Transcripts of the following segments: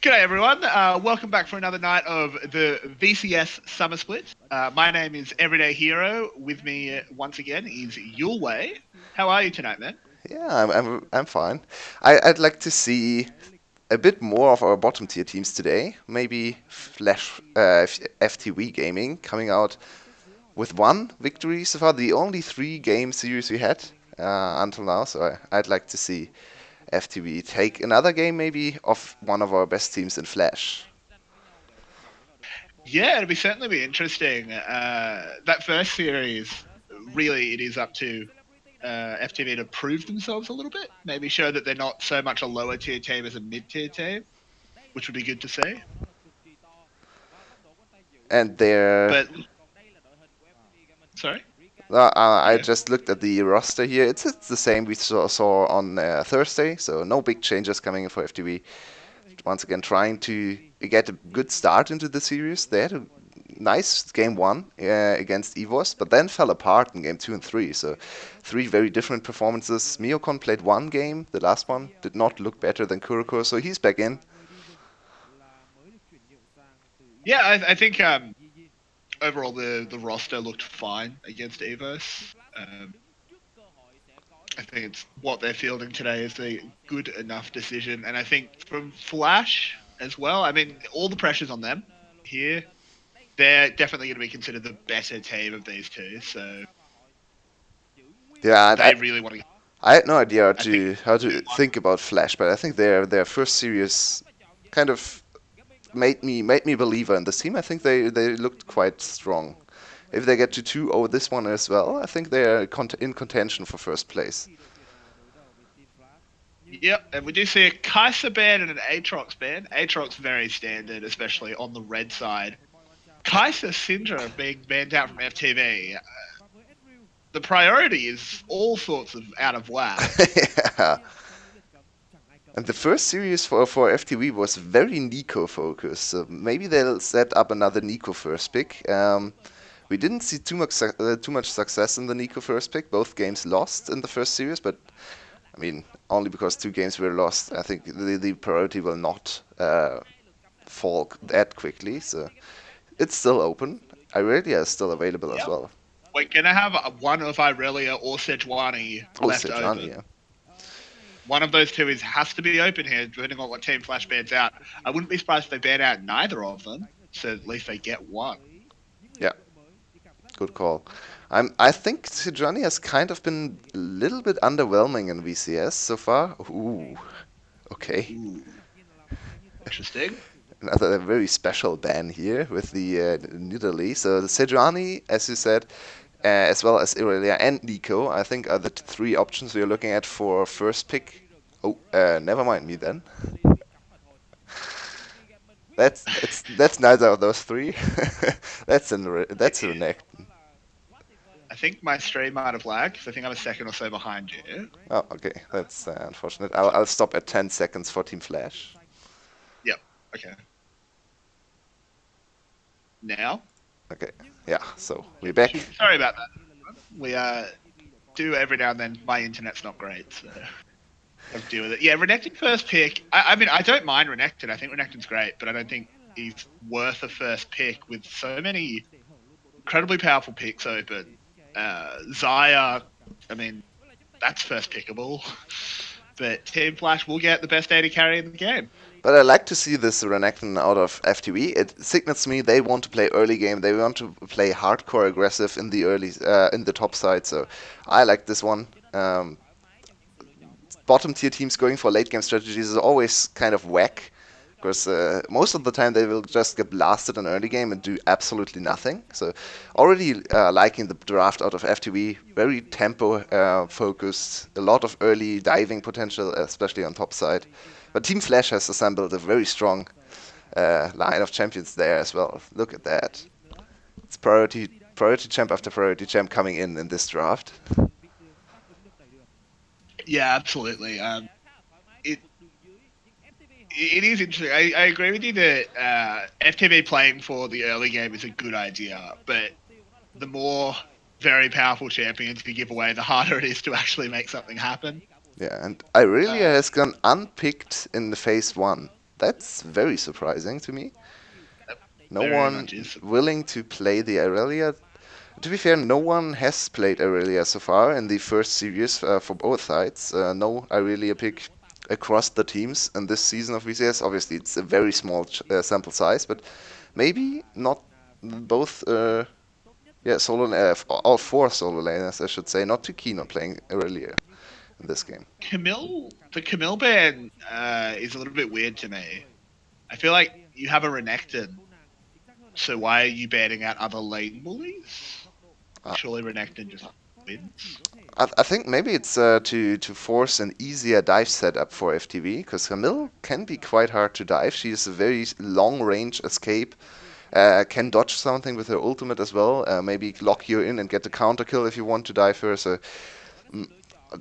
G'day everyone, welcome back for another night of the VCS Summer Split. My name is Everyday Hero. With me once again is Yulwei. How are you tonight, man? Yeah, I'm fine. I'd like to see a bit more of our bottom tier teams today. Maybe Flash FTV Gaming coming out with one victory so far. The only 3 game series we had until now. So I'd like to see FTV take another game maybe of one of our best teams in Flash. Yeah, it'll certainly be interesting. That first series, really, it is up to FTV to prove themselves a little bit. Maybe show that they're not so much a lower tier team as a mid tier team, which would be good to see. And they're But sorry, I yeah. just looked at the roster here. It's the same we saw on Thursday, so no big changes coming in for FTV. Once again, trying to get a good start into the series. They had a nice game 1 against EVOS, but then fell apart in game 2 and 3. So 3 very different performances. Miocon played 1 game, the last one did not look better than Kuroko, so he's back in. Yeah, I think overall the roster looked fine against Evos. I think it's what they're fielding today is a good enough decision, and I think from Flash as well. I mean, all the pressure's on them here. They're definitely going to be considered the better team of these two, so Yeah, they really want to. I had no idea I think how to think about Flash, but I think their first series kind of made me a believer in this team. I think they looked quite strong. If they get to 2 over this one as well, I think they are in contention for first place. Yep, and we do see a Kaiser ban and an Aatrox ban. Aatrox very standard, especially on the red side. Kaiser Syndra being banned out from FTV. The priority is all sorts of out of whack. Yeah. And the first series for FTV was very Nico focused, so maybe they'll set up another Nico first pick. We didn't see too much success in the Nico first pick. Both games lost in the first series, but I mean only because 2 games were lost. I think the priority will not fall that quickly, so it's still open. Irelia is still available as Yep. well. We're going to have one of Irelia or Sejuani Oh, left Sejani, open. yeah. One of those two has to be open here, depending on what team Flash bans out. I wouldn't be surprised if they ban out neither of them, so at least they get one. Yeah, good call. I think Sejani has kind of been a little bit underwhelming in VCS so far. Ooh, okay. Ooh, interesting. Another very special ban here with the Nidalee. So the Sejani, as you said, as well as Irelia and Nico, I think are the 3 options we are looking at for first pick. Oh, never mind me then. That's neither of those 3. That's a neck. I think my stream might have lagged, because I think I'm a second or so behind you. Oh, okay. That's unfortunate. I'll stop at 10 seconds for Team Flash. Yep, okay. Now? Okay. Yeah. So we're back. Sorry about that. We do every now and then. My internet's not great, so I have to deal with it. Yeah, Renekton first pick. I mean, I don't mind Renekton. I think Renekton's great, but I don't think he's worth a first pick with so many incredibly powerful picks open. Zaya, I mean, that's first pickable. But Team Flash will get the best AD carry in the game. But I like to see this Renekton out of FTV. It signals to me they want to play early game. They want to play hardcore aggressive in the in the top side. So I like this one. Bottom tier teams going for late game strategies is always kind of whack. Because most of the time they will just get blasted in early game and do absolutely nothing. So already liking the draft out of FTV, very tempo focused, a lot of early diving potential, especially on top side. But Team Flash has assembled a very strong line of champions there as well. Look at that. It's priority champ after priority champ coming in this draft. Yeah, absolutely. It it is interesting. I agree with you that FTV playing for the early game is a good idea, but the more very powerful champions you give away, the harder it is to actually make something happen. Yeah, and Irelia Uh, has gone unpicked in the phase 1. That's very surprising to me. No very one much is. willing to play the Irelia. To be fair, no one has played Irelia so far in the first series for both sides. No Irelia pick across the teams in this season of VCS. Obviously, it's a very small sample size, but maybe not both. Yeah, all four solo laners, I should say, not too keen on playing Irelia in this game. The Camille ban is a little bit weird to me. I feel like you have a Renekton, so why are you banning out other lane bullies? Uh, Surely Renekton just wins. I think maybe it's to force an easier dive setup for FTV, because Camille can be quite hard to dive. She is a very long range escape, can dodge something with her ultimate as well, maybe lock you in and get the counter kill if you want to dive her. So mm, I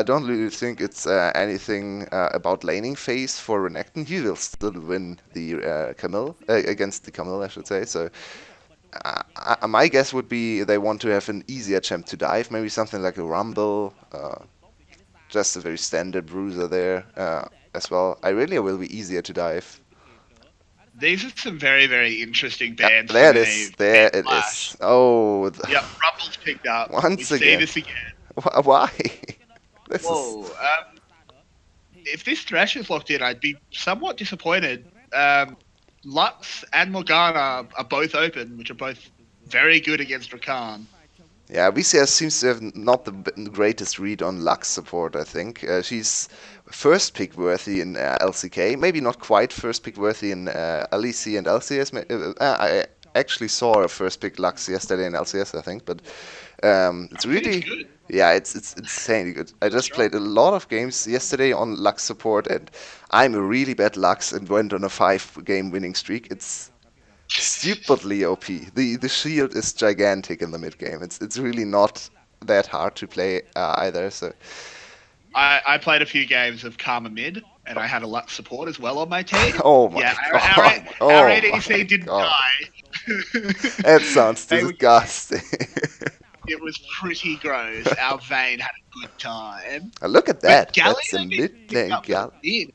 don't really think it's anything about laning phase for Renekton. He will still win the Camille against the Camille, I should say. So my guess would be they want to have an easier champ to dive, maybe something like a Rumble, just a very standard bruiser there as well. Irelia will be easier to dive. These are some very, very interesting Yeah, bans for there it me. is. There Ban it Flash. is. Oh, Yep, Rumble's picked up. We once see again. this again. Why? This is. Whoa. If this Thresh is locked in, I'd be somewhat disappointed. Lux and Morgana are both open, which are both very good against Rakan. Yeah, VCS seems to have not the greatest read on Lux support, I think. She's first pick worthy in LCK, maybe not quite first pick worthy in LEC and LCS. I actually saw a first pick Lux yesterday in LCS, I think, but it's I think it's really. good. Yeah, it's insanely good. I Really just strong. played a lot of games yesterday on Lux support, and I'm a really bad Lux and went on a 5 game winning streak. It's stupidly OP. The shield is gigantic in the mid game. It's really not that hard to play either. So I played a few games of Karma mid, and I had a Lux support as well on my team. oh my Yeah, god, our oh my ADC didn't god, die. that sounds they were, disgusting. it was pretty gross. Our Vayne had a good time. Look at But that. That's a Galio being mid picked lane up for the gal. mid.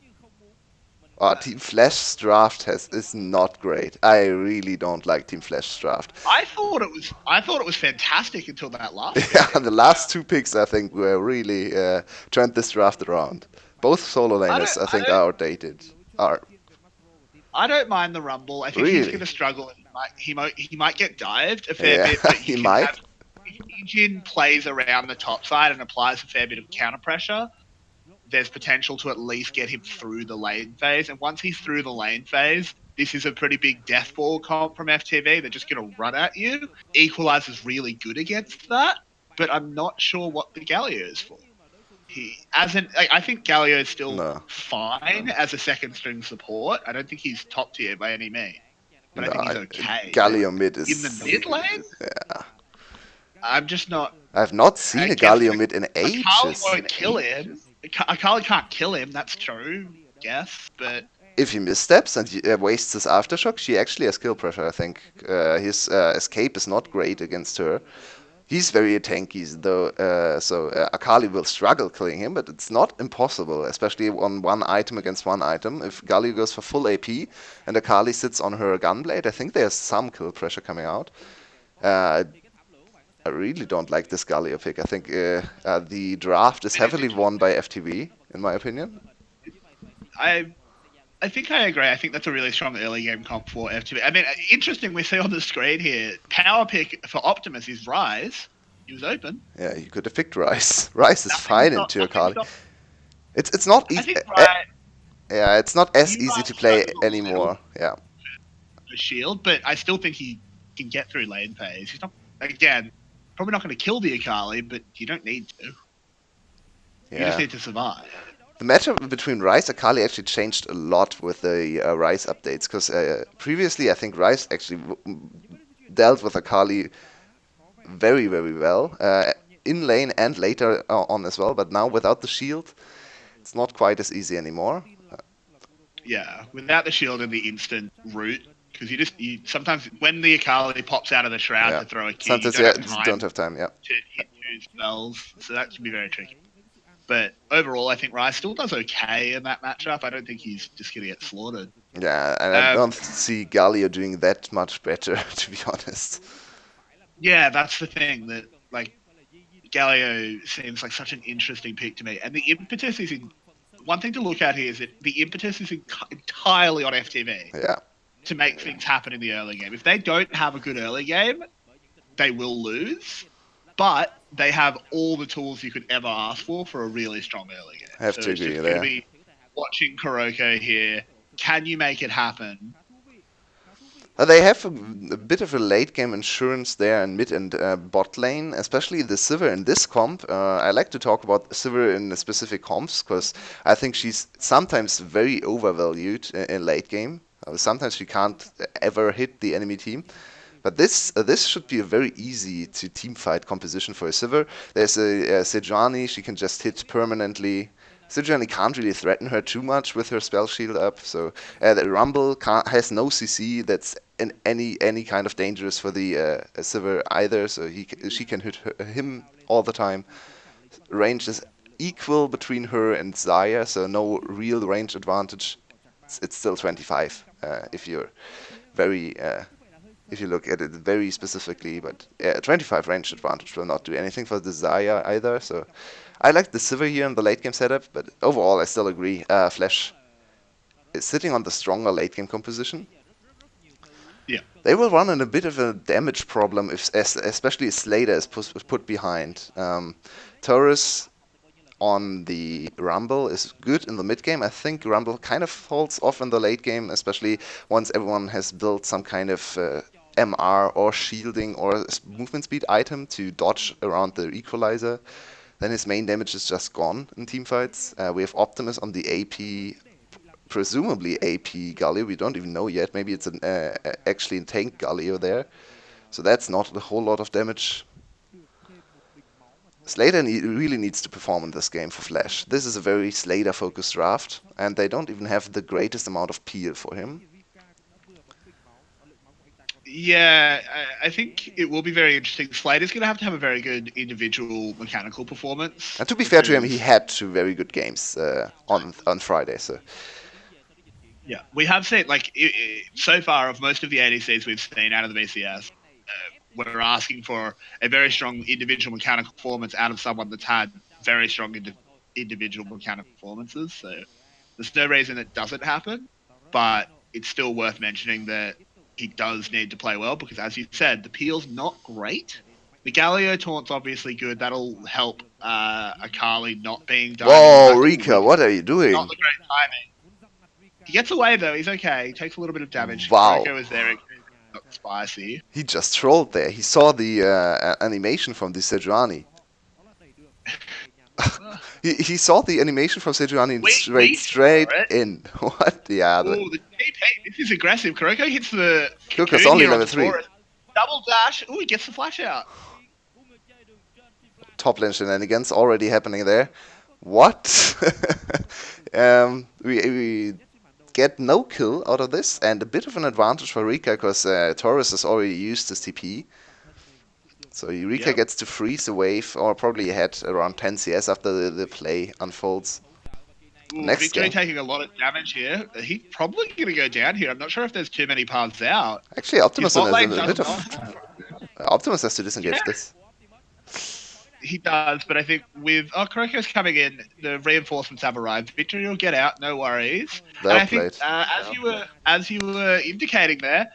Team Flash's draft is not great. I really don't like Team Flash's draft. I thought it was fantastic until that last Yeah, pick. the last 2 picks I think were really turned this draft around. Both solo laners I I think don't are outdated. Are I don't mind the Rumble. I think he's really? going to struggle. He might get dived a fair Yeah, bit, but you he can have might. if Yujin plays around the top side and applies a fair bit of counter pressure. There's potential to at least get him through the lane phase, and once he's through the lane phase, this is a pretty big death ball comp from FTV. They're just going to run at you. Equalizer's really good against that, but I'm not sure what the Galio is for. I think Galio is still No, fine as a second string support. I don't think he's top tier by any means, but I no. think he's okay. But Galio mid in the is. mid lane, Yeah. I'm just not I've not seen a against Galio him. mid in Akali ages. won't kill him. Akali can't kill him. That's true. Yes, but If he missteps and wastes his aftershock, she actually has kill pressure. I think his escape is not great against her. He's very tanky though, so Akali will struggle killing him, but it's not impossible, especially on one item against one item. If Galio goes for full AP and Akali sits on her gunblade, I think there's some kill pressure coming out. Uh, I really don't like this Galio pick. I think the draft is it is heavily won by interesting. FTV, in my opinion. I I think I agree. I think that's a really strong early game comp for FTV. I mean, interesting. We see on the screen here, power pick for Optimus is Rise. He was open. Yeah, you could have picked Rice. Rice is Nothing fine stop. into Nothing Akali. stop. It's not I easy. think Rise. Yeah, it's not as He easy might to play struggle a little anymore. Yeah, for shield, but I still think he can get through lane phase. He's not again probably not going to kill the Akali, but you don't need to. You just yeah. need to survive. The matchup between Rice and Akali actually changed a lot with the Rice updates because previously I think Rice actually dealt with Akali very very well in lane and later on as well. But now without the shield, it's not quite as easy anymore. Yeah, without the shield and the instant root, because you sometimes when the Akali pops out of the shroud Yeah, to throw a Q, you sometimes don't yeah, have don't time have time. Yeah, to hit two spells, so that can be very tricky. But overall, I think Rice still does okay in that matchup. I don't think he's just going to get slaughtered. Yeah, and I Um, don't see Galio doing that much better, to be honest. yeah, that's the thing that like Galio seems like such an interesting pick to me, and the impetus is in. One thing to look at here is that the impetus is entirely on FTV Yeah, to make things happen in the early game. If they don't have a good early game, they will lose. But they have all the tools you could ever ask for a really strong early game. I have So to it's agree just going to there. be watching Kuroko here. Can you make it happen? They have a bit of a late game insurance there in mid and bot lane, especially the Sivir in this comp. I like to talk about Sivir in specific comps because I think she's sometimes very overvalued in late game. Sometimes she can't ever hit the enemy team. But this should be a very easy to team fight composition for a Sivir. There's a Sejuani, she can just hit permanently. Sejuani can't really threaten her too much with her spell shield up. So the Rumble has no CC that's in any kind of dangerous for the Sivir either. So she can hit him all the time. Range is equal between her and Zaya, so no real range advantage. It's still 25 if you're very if you look at it very specifically, but 25 range advantage will not do anything for the Zaya either. So I like the Sivir here in the late game setup, but overall I still agree. Flash is sitting on the stronger late game composition. Yeah. They will run in a bit of a damage problem, especially if Slater is put behind. Taurus on the Rumble is good in the mid game. I think Rumble kind of falls off in the late game, especially once everyone has built some kind of MR or shielding or movement speed item to dodge around the equalizer. Then his main damage is just gone in teamfights. We have Optimus on the AP, presumably AP Galio. We don't even know yet. Maybe it's an actually a tank Galio there. So that's not a whole lot of damage. Slater really needs to perform in this game for Flash. This is a very Slater-focused draft, and they don't even have the greatest amount of peel for him. Yeah, I think it will be very interesting. Slater's going to have a very good individual mechanical performance. And to be fair to him, he had two very good games on Friday. So Yeah, we have seen so far of most of the ADCs we've seen out of the VCS. We're asking for a very strong individual mechanical performance out of someone that's had very strong individual mechanical performances. So there's no reason it doesn't happen, but it's still worth mentioning that he does need to play well because, as you said, the peel's not great. The Galio taunt's obviously good. That'll help Akali not being diving. whoa, Rika, what are you doing? Not the great timing. He gets away though. He's okay. He takes a little bit of damage. Wow. Kuroko is there. Not spicy. He just trolled there. He saw the animation from the Sejuani. he saw the animation from Sejuani and straight in. What? Yeah. Oh, the TP. This is aggressive. Kuroko hits the Kuka's cocoon only here on level the 3. Taurus. Double dash. Oh, he gets the flash out. Top lane shenanigans already happening there. What? We get no kill out of this, and a bit of an advantage for Rika because Taurus has already used his TP. So Rika gets to freeze a wave, or probably head around 10 CS after the play unfolds. Ooh, Next Victory game. taking a lot of damage here. He's probably going to go down here. I'm not sure if there's too many paths out. Actually, Optimus His bot lane is a bit does of. not. Optimus has to disengage this. He does, but I think with Kuroko's coming in, the reinforcements have arrived. Victory will get out, no worries. Well and I think played. as you were indicating there,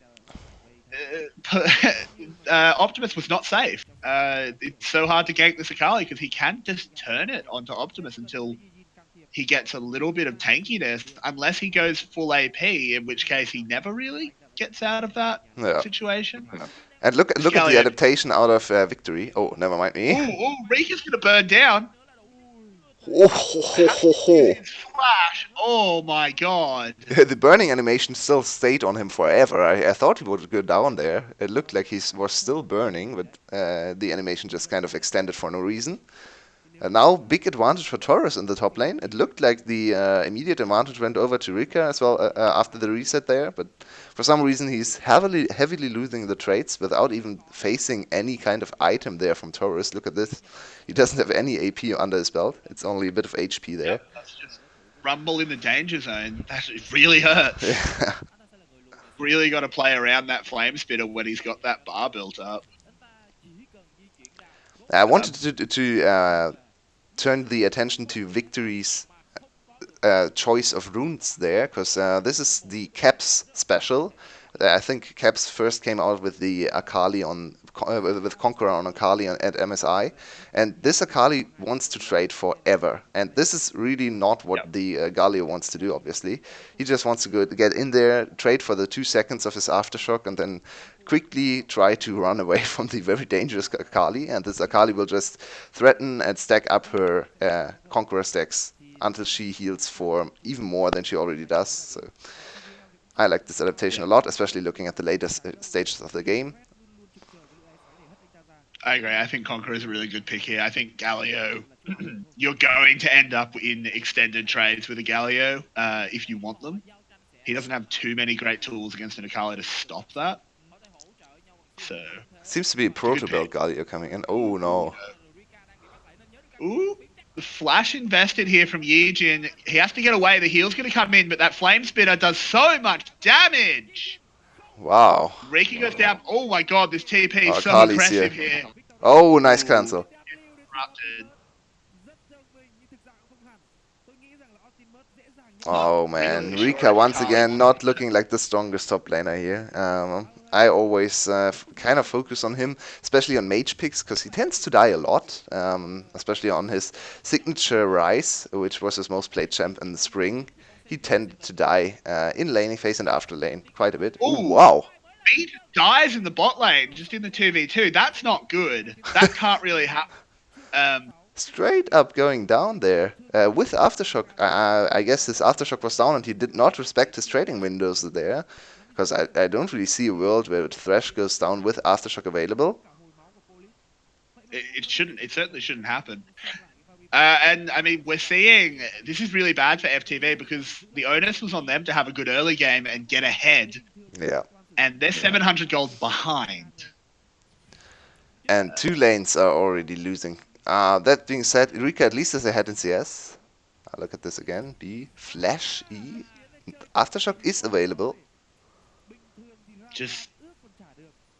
Optimus was not safe. It's so hard to gank this Akali because he can just turn it onto Optimus until he gets a little bit of tankiness, unless he goes full AP, in which case he never really gets out of that situation. And look at the adaptation out of Victory. Oh, never mind me. Oh, Rika's going to burn down. Oh, ho. Flash! Oh my god! The burning animation still stayed on him forever. I thought he would go down there. It looked like he was still burning, but the animation just kind of extended for no reason. Now, big advantage for Taurus in the top lane. It looked like the immediate advantage went over to Rika as well after the reset there, but for some reason he's heavily losing the trades without even facing any kind of item there from Taurus. Look at this. He doesn't have any AP under his belt. It's only a bit of HP there. Yep, that's just rumble in the danger zone. It really hurts. Yeah. Really got to play around that flame spitter when he's got that bar built up. I wanted to turn the attention to Victory's choice of runes there, because this is the Caps special. I think Caps first came out with the Akali on with Conqueror on Akali at MSI, and this Akali wants to trade forever, and this is really not what the Galio wants to do. Obviously, he just wants to get in there, trade for the 2 seconds of his aftershock, and then quickly try to run away from the very dangerous Akali. And this Akali will just threaten and stack up her Conqueror stacks until she heals for even more than she already does. So I like this adaptation a lot, especially looking at the later stages of the game. I agree. I think Conqueror is a really good pick here. I think Galio, you're going to end up in extended trades with a Galio if you want them. He doesn't have too many great tools against an Akali to stop that. So seems to be a proto build Galio coming in. Oh no. Ooh, the flash invested here from Yijin. He has to get away. The heal's going to come in, but that flame spitter does so much damage. Wow. Rika goes down. Oh my god, this TP is so Akali's aggressive here. Oh, nice cancel. Oh man, Rika once again not looking like the strongest top laner here. I always kind of focus on him, especially on mage picks, because he tends to die a lot, especially on his signature Rise, which was his most played champ in the spring. He tended to die in laning phase and after lane quite a bit. Ooh, wow. He dies in the bot lane, just in the 2v2. That's not good. That can't really happen. Straight up going down there with Aftershock. I guess his Aftershock was down and he did not respect his trading windows there, because I don't really see a world where Thresh goes down with Aftershock available. It shouldn't. It certainly shouldn't happen. And I mean, we're seeing this is really bad for FTV because the onus was on them to have a good early game and get ahead. Yeah. And they're 700 gold behind. And 2 lanes are already losing. That being said, Rika at least is ahead in CS. Look at this again. B, Flash, E. Aftershock is available. Just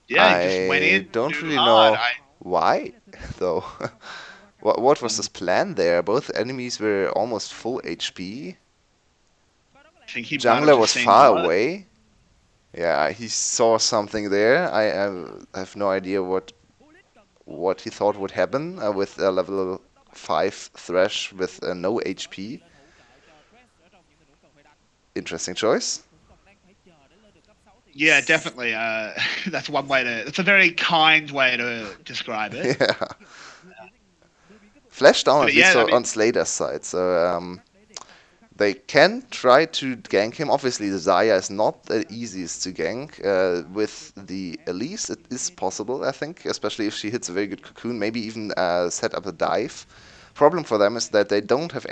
just went in. I don't really know why, though. What was his plan there? Both enemies were almost full HP. I think he Jungler was far away. Yeah, he saw something there. I have no idea what he thought would happen with a level 5 Thresh with no HP. Interesting choice. Yeah, definitely. That's one way to. That's a very kind way to describe it. Yeah. Flash down at least on Slater's side, so they can try to gank him. Obviously, the Zarya is not the easiest to gank. With the Elise, it is possible, I think, especially if she hits a very good cocoon, maybe even set up a dive. Problem for them is that they don't have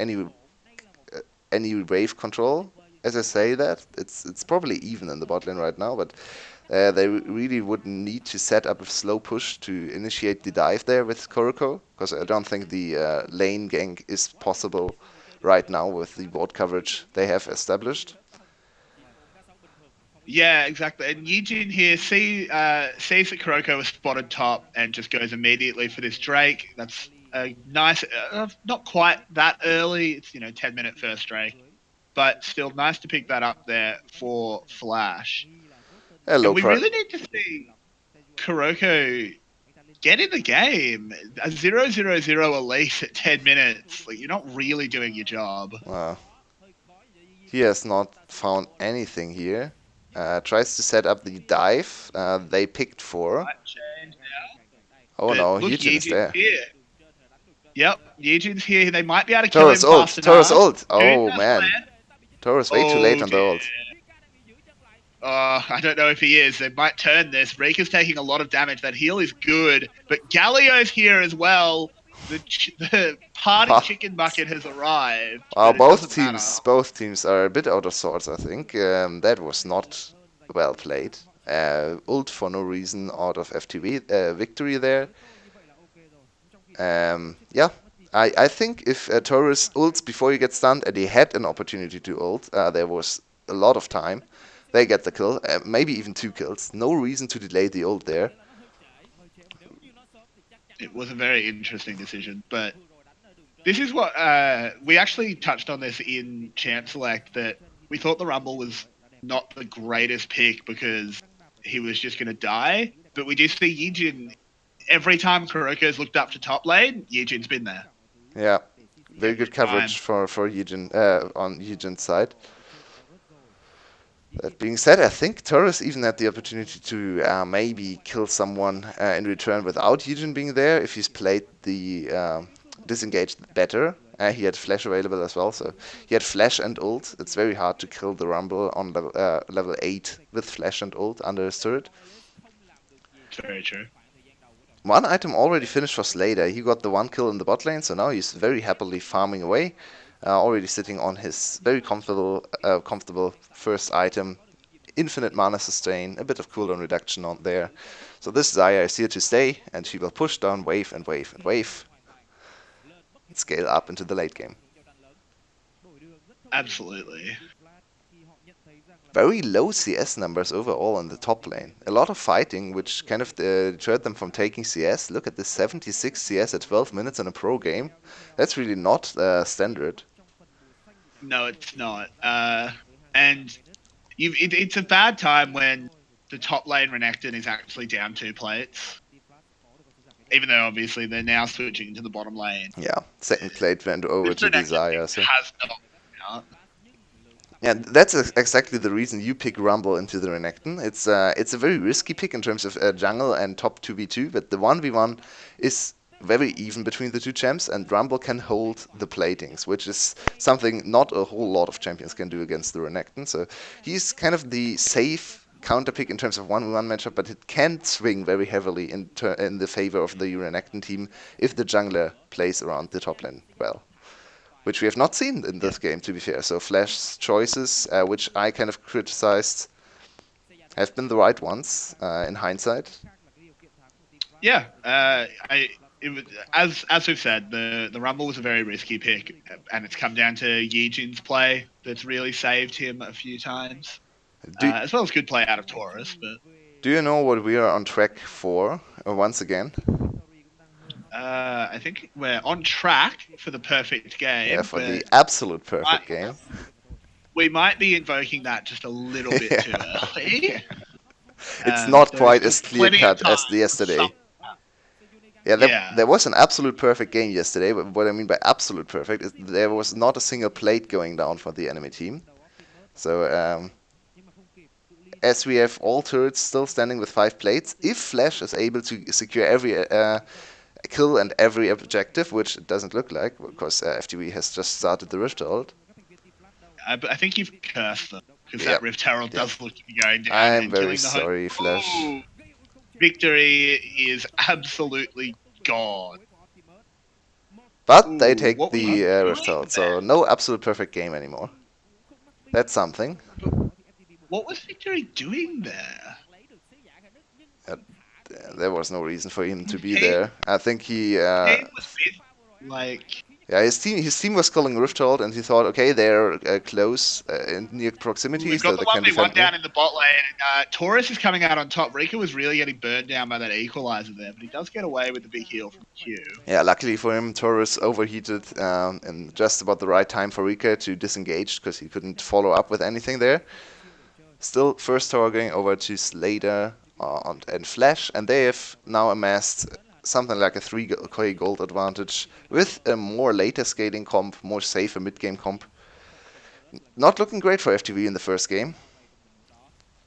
any wave control. As I say that, it's probably even in the bot lane right now, but they really would need to set up a slow push to initiate the dive there with Koroko, because I don't think the lane gank is possible right now with the board coverage they have established. Yeah, exactly. And Yijin here sees that Kuroko was spotted top and just goes immediately for this Drake. That's a nice, not quite that early. It's 10-minute first Drake, but still nice to pick that up there for Flash. Hello, and we really need to see Kuroko get in the game. A 0-0-0 Elise at 10 minutes. Like, you're not really doing your job. Wow. He has not found anything here. Tries to set up the dive. They picked 4. Oh no, Yijin is there. Here. Yep, Yijin's here. They might be able to kill him fast enough. Taurus ult. Oh man. Taurus way too late on the ult. I don't know if he is. They might turn this. Rika's taking a lot of damage. That heal is good. But Galio's here as well. the party Ha. chicken bucket has arrived, Well, but it doesn't matter. both teams are a bit out of sorts. I think that was not well played. Ult for no reason out of FTV victory there. Yeah, I think if Torres ults before he gets stunned and he had an opportunity to ult, there was a lot of time. They get the kill, maybe even 2 kills. No reason to delay the ult there. It was a very interesting decision, but this is what we actually touched on this in Champ Select, that we thought the Rumble was not the greatest pick because he was just going to die. But we do see Yijin every time Kuroko's looked up to top lane, Yijin's been there Yeah, very every good time. coverage for Yijin on Yijin's side. That being said, I think Torres even had the opportunity to maybe kill someone in return without Yijin being there if he's played the disengaged better. He had flash available as well, so he had flash and ult. It's very hard to kill the Rumble on level 8 with flash and ult under his turret. It's very true. One item already finished for Slater. He got the 1 kill in the bot lane, so now he's very happily farming away. Already sitting on his very comfortable first item. Infinite mana sustain, a bit of cooldown reduction on there. So this Xayah is here to stay, and she will push down wave and wave and wave. And scale up into the late game. Absolutely. Very low CS numbers overall in the top lane. A lot of fighting, which kind of deterred them from taking CS. Look at this 76 CS at 12 minutes in a pro game. That's really not standard. No, it's not. And it's a bad time when the top lane Renekton is actually down 2 plates. Even though obviously they're now switching to the bottom lane. Yeah, second plate went over This to Renekton pick Desire. So. has not been out. Yeah, that's exactly the reason you pick Rumble into the Renekton. It's a very risky pick in terms of jungle and top 2v2, but the 1v1 is very even between the two champs, and Rumble can hold the platings, which is something not a whole lot of champions can do against the Renekton. So he's kind of the safe counter pick in terms of 1v1 matchup, but it can swing very heavily in the favor of the Renekton team if the jungler plays around the top lane well, which we have not seen in this game, to be fair. So Flash's choices, which I kind of criticized, have been the right ones in hindsight. Yeah, as we've said, the Rumble was a very risky pick, and it's come down to Yijin's play that's really saved him a few times, as well as good play out of Taurus. But do you know what we are on track for once again? I think we're on track for the perfect game. Yeah, for the absolute perfect game. We might be invoking that just a little bit too early. It's not quite as plenty of clear-cut time as yesterday. Yeah, there was an absolute perfect game yesterday, but what I mean by absolute perfect is there was not a single plate going down for the enemy team. So, as we have all turrets still standing with 5 plates, if Flash is able to secure every kill and every objective, which it doesn't look like, because FTV has just started the Rift Ult. I think you've cursed them, because that Rift Herald does look to be going down. I'm and very killing the sorry, Flash. Ooh, victory is absolutely gone. But they take what the were you Rift doing Herald, so no absolute perfect game anymore. That's something. What was Victory doing there? There was no reason for him to be there. I think he. Team was busy, like Yeah, his team was calling Rift Hold, and he thought, okay, they're close in near proximity, we've so got they the can 1v1 defend me. down in the bot lane. Taurus is coming out on top. Rika was really getting burned down by that equalizer there, but he does get away with the big heal from Q. Yeah, luckily for him, Taurus overheated in just about the right time for Rika to disengage, because he couldn't follow up with anything there. Still, first tower going over to Slater and Flash, and they have now amassed something like a 3k gold advantage with a more later scaling comp, more safer mid-game comp. Not looking great for FTV in the first game.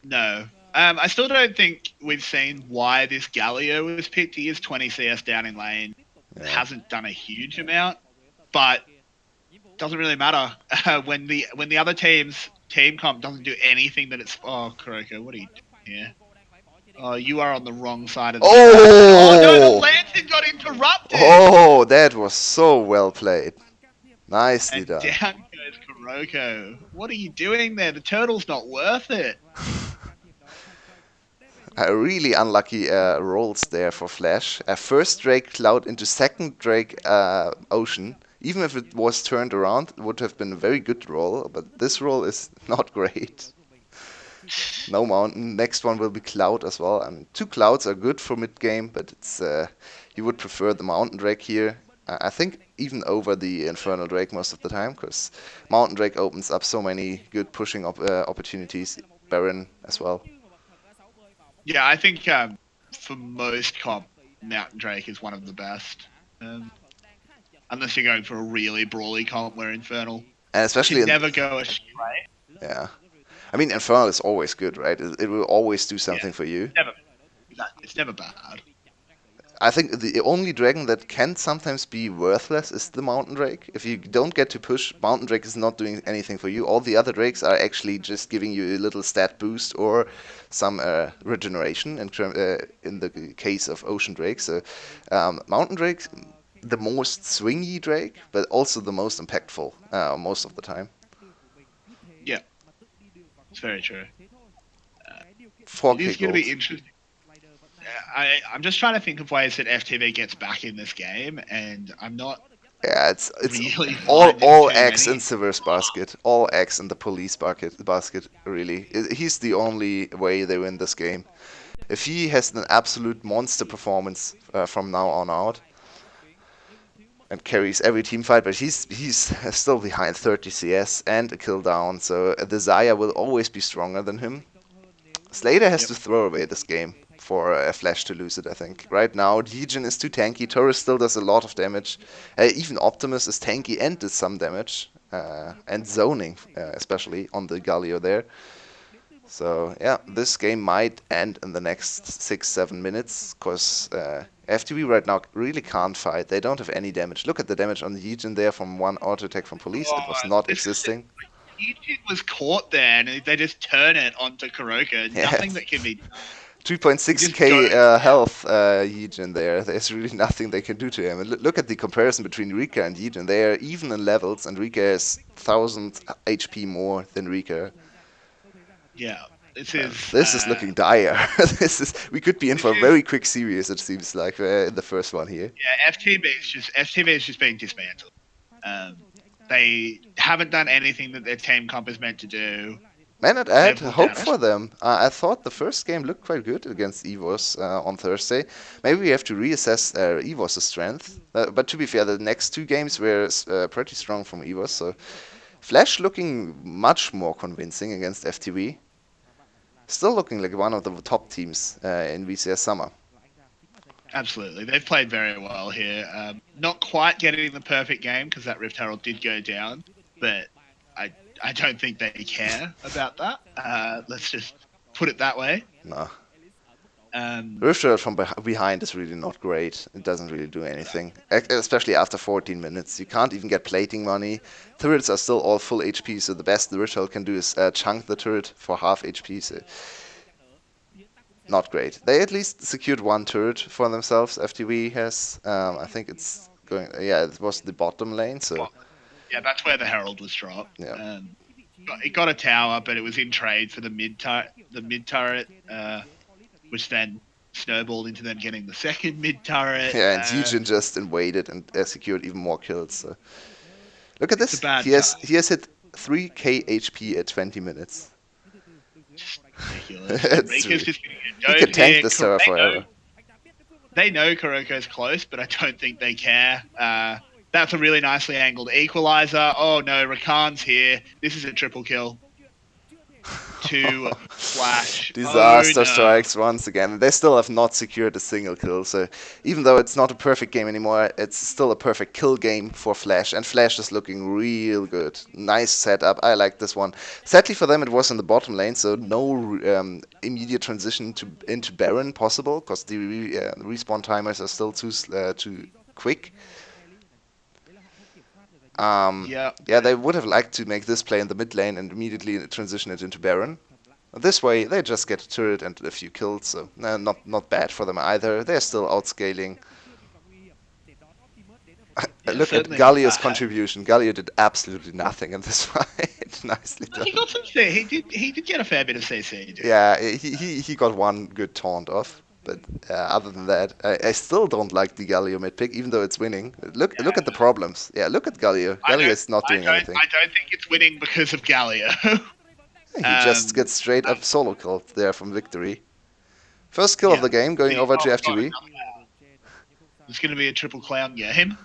No. I still don't think we've seen why this Galio was picked. He is 20 CS down in lane. Yeah. Hasn't done a huge amount, but doesn't really matter when the other team's team comp doesn't do anything that it's. Oh, Kuroko, what are you doing here? Oh, you are on the wrong side of the track. Oh no, the Oh! Lancing got interrupted! Oh, that was so well played. Nicely And done. down goes Kuroko. What are you doing there? The turtle's not worth it. Really unlucky rolls there for Flash. First Drake Cloud into second Drake Ocean. Even if it was turned around, it would have been a very good roll, but this roll is not great. No mountain. Next one will be Cloud as well. I mean, two Clouds are good for mid game, but it's you would prefer the Mountain Drake here. I think even over the Infernal Drake most of the time, because Mountain Drake opens up so many good pushing opportunities. Baron as well. Yeah, I think for most comp, Mountain Drake is one of the best. Unless you're going for a really brawly comp where Infernal And especially can in, never go astray. yeah. I mean, Infernal is always good, right? It will always do Yeah, something for you. never. It's never bad. I think the only dragon that can sometimes be worthless is the Mountain Drake. If you don't get to push, Mountain Drake is not doing anything for you. All the other drakes are actually just giving you a little stat boost or some regeneration in the case of Ocean Drake. So Mountain Drake, the most swingy Drake, but also the most impactful most of the time. Yeah, it's very true. It 4k is going to be gold. interesting. I'm just trying to think of ways that FTV gets back in this game, and I'm not Yeah, it's really all finding all too eggs many. in Sever's basket. All eggs in the police basket. Really, he's the only way they win this game. If he has an absolute monster performance from now on out and carries every team fight, but he's still behind 30 CS and a kill down, so the Zaya will always be stronger than him. Slater has Yep. to throw away this game for Flash to lose it, I think. Right now, Legion is too tanky. Taurus still does a lot of damage. Even Optimus is tanky and does some damage. And zoning, especially on the Galio there. So, yeah, this game might end in the next 6-7 minutes, because FTV right now really can't fight. They don't have any damage. Look at the damage on the Legion there from one auto attack from police. It was Oh, not this is existing. Egypt was caught there, and they just turn it onto Kuroko. Yeah, Nothing that can be done. He just 3.6k goes down. health Yijin there. There's really nothing they can do to him. And look at the comparison between Rika and Yijin. They are even in levels, and Rika is 1000 HP more than Rika. Yeah, this And is this is looking dire. We could be in this for a is very quick series. It seems like in the first one here. yeah. FTV is just being dismantled. Um, they haven't done anything that their team comp is meant to do. Man, I had They've looked hope at us. for them. I thought the first game looked quite good against EVOS on Thursday. Maybe we have to reassess EVOS' strength. But to be fair, the next two games were pretty strong from EVOS. So Flash looking much more convincing against FTV. Still looking like one of the top teams in VCS Summer. Absolutely, they've played very well here. Not quite getting the perfect game because that Rift Herald did go down, but I don't think they care about that. Let's just put it that way. No. Um, Rift Herald from behind is really not great. It doesn't really do anything. Especially after 14 minutes. You can't even get plating money. Turrets are still all full HP, so the best the Rift Herald can do is chunk the turret for half HP. So not great. They at least secured one turret for themselves. FTV has. I think it's going. Yeah, it was the bottom lane. So yeah, that's where the Herald was dropped. yeah. It got a tower, but it was in trade for the mid turret, which then snowballed into them getting the second mid turret. Yeah, and Yujin just invaded and secured even more kills. So. Look at It's a this. bad He has hit 3k HP at 20 minutes. Just ridiculous. It's Rika's just going to he go could tank here. this Terra forever. They know Kuroko's close, but I don't think they care. That's a really nicely angled equalizer. Oh no, Rakan's here. This is a triple kill. To Flash. Disaster Oh no. strikes once again. They still have not secured a single kill, so even though it's not a perfect game anymore, it's still a perfect kill game for Flash, and Flash is looking real good. Nice setup. I like this one. Sadly for them, it was in the bottom lane, so no immediate transition into Baron possible, because the respawn timers are still too quick. Yeah. Yeah, they would have liked to make this play in the mid lane and immediately transition it into Baron. This way, they just get a turret and a few kills, so not bad for them either. They're still outscaling. Yeah, Look at certainly. Galio's contribution. Galio did absolutely nothing in this fight. Nicely Well, he done. got some. He did get a fair bit of CC. Didn't Yeah, he got one good taunt off. But other than that, I still don't like the Galio mid pick, even though it's winning. Look at the problems. Yeah, look at Galio. I Galio don't. is not I doing don't. anything. I don't think it's winning because of Galio. He just gets straight Uh, up solo killed there from victory. First kill of yeah. the game, going over Oh to god, FTV. another clown. It's going to be a triple clown game.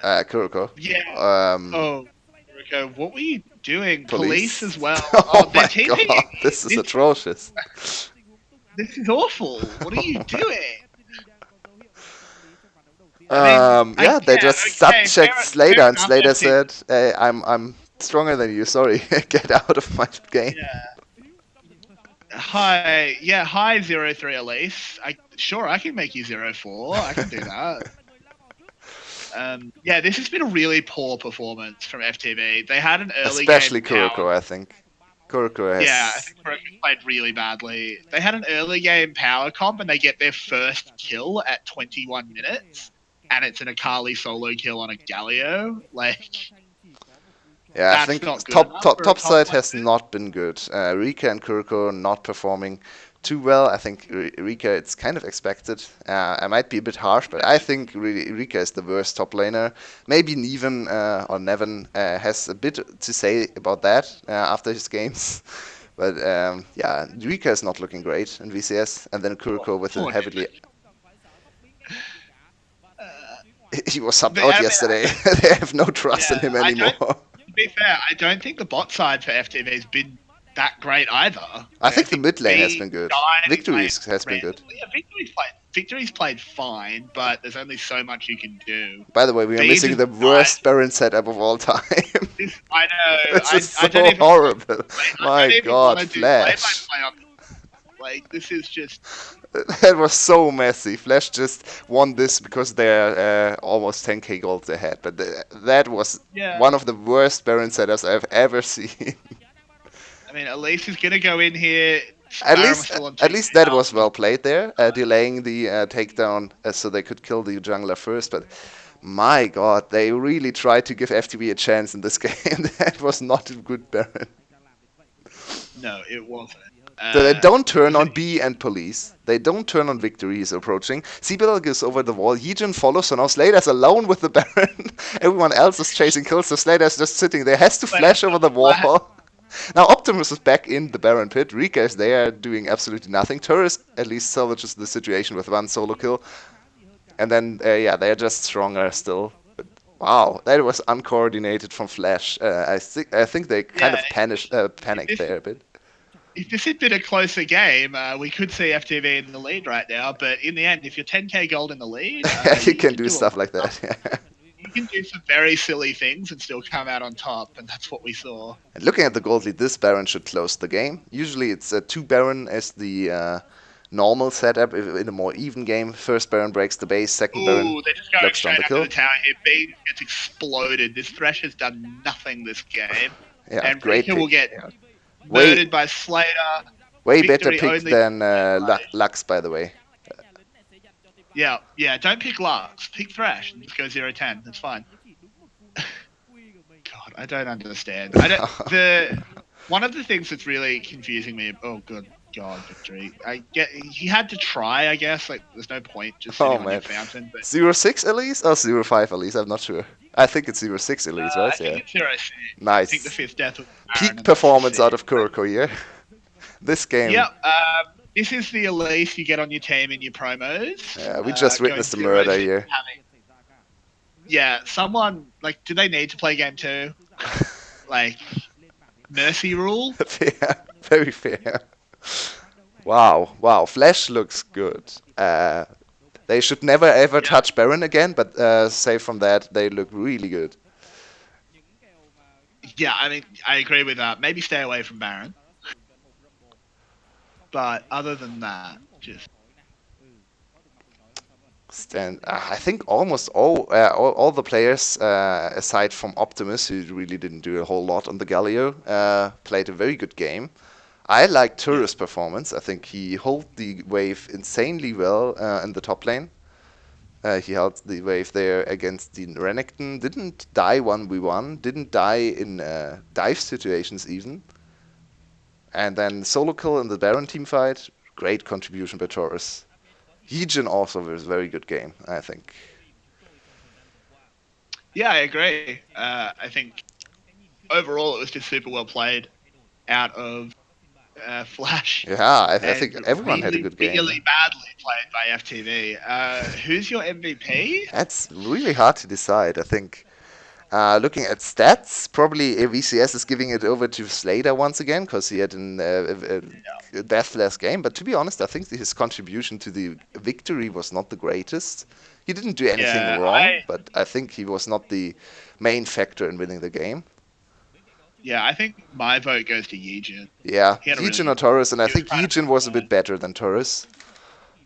Kuroko. Yeah. Um, Oh, Rico, what were you doing? Police police. as well. Oh They're my TPing god, you. this is atrocious. This is awful. What are you doing? I Yeah, they yeah, just okay, subject Slater, fair and enough. Slater FT. said, I'm stronger than you. Sorry, get out of my game." Yeah. Hi 03 Elise. I can make you 04. I can do that. Yeah, this has been a really poor performance from FTV. They had an early Especially game Kuroko, power. I think. Kuroko Yeah, I has. think Kuroko played really badly. They had an early game power comp and they get their first kill at 21 minutes, and it's an Akali solo kill on a Galio. Like, Yeah, I that's think not good enough for a top comp side like has this. not been good. Rika and Kuroko not performing too well. I think Rika, it's kind of expected. I might be a bit harsh, but I think Rika is the worst top laner. Maybe Neven or Nevin has a bit to say about that after his games. But yeah, Rika is not looking great in VCS, and then Kuroko with a Poor heavily. Uh, He was subbed but out I mean, yesterday. They have no trust in yeah, him I don't. anymore. To be fair, I don't think the bot side for FTV has been that great either. I Like, I think the think mid lane has B been good. died and played Victories has been good. randomly. Yeah, Victory's played fine, but there's only so much you can do. By the way, we are B missing just the died. worst Baron setup of all time. I know. This is I don't so even want to horrible. play. I My don't even want god, to do play by Flash. play on. Like, this is just. That was so messy. Flash just won this because they're almost 10k gold ahead. But that was Yeah. one of the worst Baron setups I've ever seen. I mean, Elise is gonna go in here. At Byron was least, still on at two least that was now. well played there, delaying the takedown so they could kill the jungler first. But my god, they really tried to give FTV a chance in this game. That was not a good Baron. No, it wasn't. They don't turn on B and police. They don't turn on victory. He's approaching. Sibel goes over the wall. Yijin follows. So now Slater's alone with the Baron. Everyone else is chasing kills. So Slater's just sitting there. Has to flash over the wall. Now Optimus is back in the Baron pit. Rika is there doing absolutely nothing. Turris at least salvages the situation with one solo kill. And then, yeah, they're just stronger still. But, wow, that was uncoordinated from Flash. I think they kind of panicked there a bit. If this had been a closer game, we could see FTV in the lead right now. But in the end, if you're 10k gold in the lead, You can do stuff like that. Yeah. You can do some very silly things and still come out on top, and that's what we saw. And looking at the gold lead, this Baron should close the game. Usually it's 2 Baron as the normal setup in a more even game. First Baron breaks the base, second Baron Ooh, they're just going locks down straight the under kill. the tower here. B gets exploded. This Thresh has done nothing this game. Yeah, And great Rika pick. will get Yeah. murdered by Slater. Way better Victory pick only than Lux, by the way. Yeah, don't pick Lux. Pick Thresh and just go 0-10. That's fine. God, I don't understand. One of the things that's really confusing me. Oh, good God, Victory. I get he had to try. I guess like there's no point just sitting on your fountain. But 0-6 Elise or 0-5 Elise? I'm not sure. I think it's 0-6 Elise, right? I think it's 0-6. Nice. I think the fifth death was Peak performance out of Kuroko here. This game. Yep. This is the Elise you get on your team in your promos. Yeah, we just witnessed a murder here. Yeah, someone like, do they need to play game 2? Like, mercy rule. Fair, very fair. Wow. Flash looks good. They should never ever touch Baron again, but save from that, they look really good. Yeah, I mean, I agree with that. Maybe stay away from Baron. But other than that, just Stand. I think almost all the players, aside from Optimus, who really didn't do a whole lot on the Galio, played a very good game. I like Yeah. Turris' performance. I think he held the wave insanely well in the top lane. He held the wave there against the Renekton. Didn't die 1v1. Didn't die in dive situations even. And then solo kill in the Baron team fight. Great contribution by Taurus. Heejin also was a very good game, I think. Yeah, I agree. I think overall it was just super well played out of Flash, Yeah, I think and everyone had a really, good game. really badly played by FTV. Who's your MVP? That's really hard to decide. I think looking at stats, probably VCS is giving it over to Slater once again because he had a deathless game. But to be honest, I think his contribution to the victory was not the greatest. He didn't do anything Yeah, wrong, but I think he was not the main factor in winning the game. I think my vote goes to Yijin. Yeah, He had a really Yijin good. or Torres, and I He was think kind of Yijin was a bit better than Torres.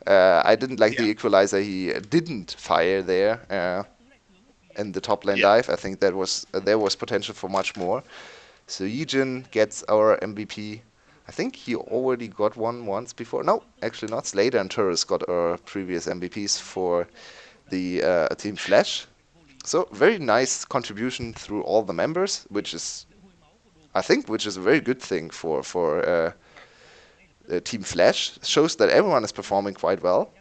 I didn't like the yeah, equalizer he didn't fire there in the top lane yeah, dive. I think that was there was potential for much more. So Yijin gets our MVP. I think he already got one once before. No, actually not. Slater and Torres got our previous MVPs for the Team Flash. So very nice contribution through all the members, which is I think which is a very good thing for Team Flash. Shows that everyone is performing quite well.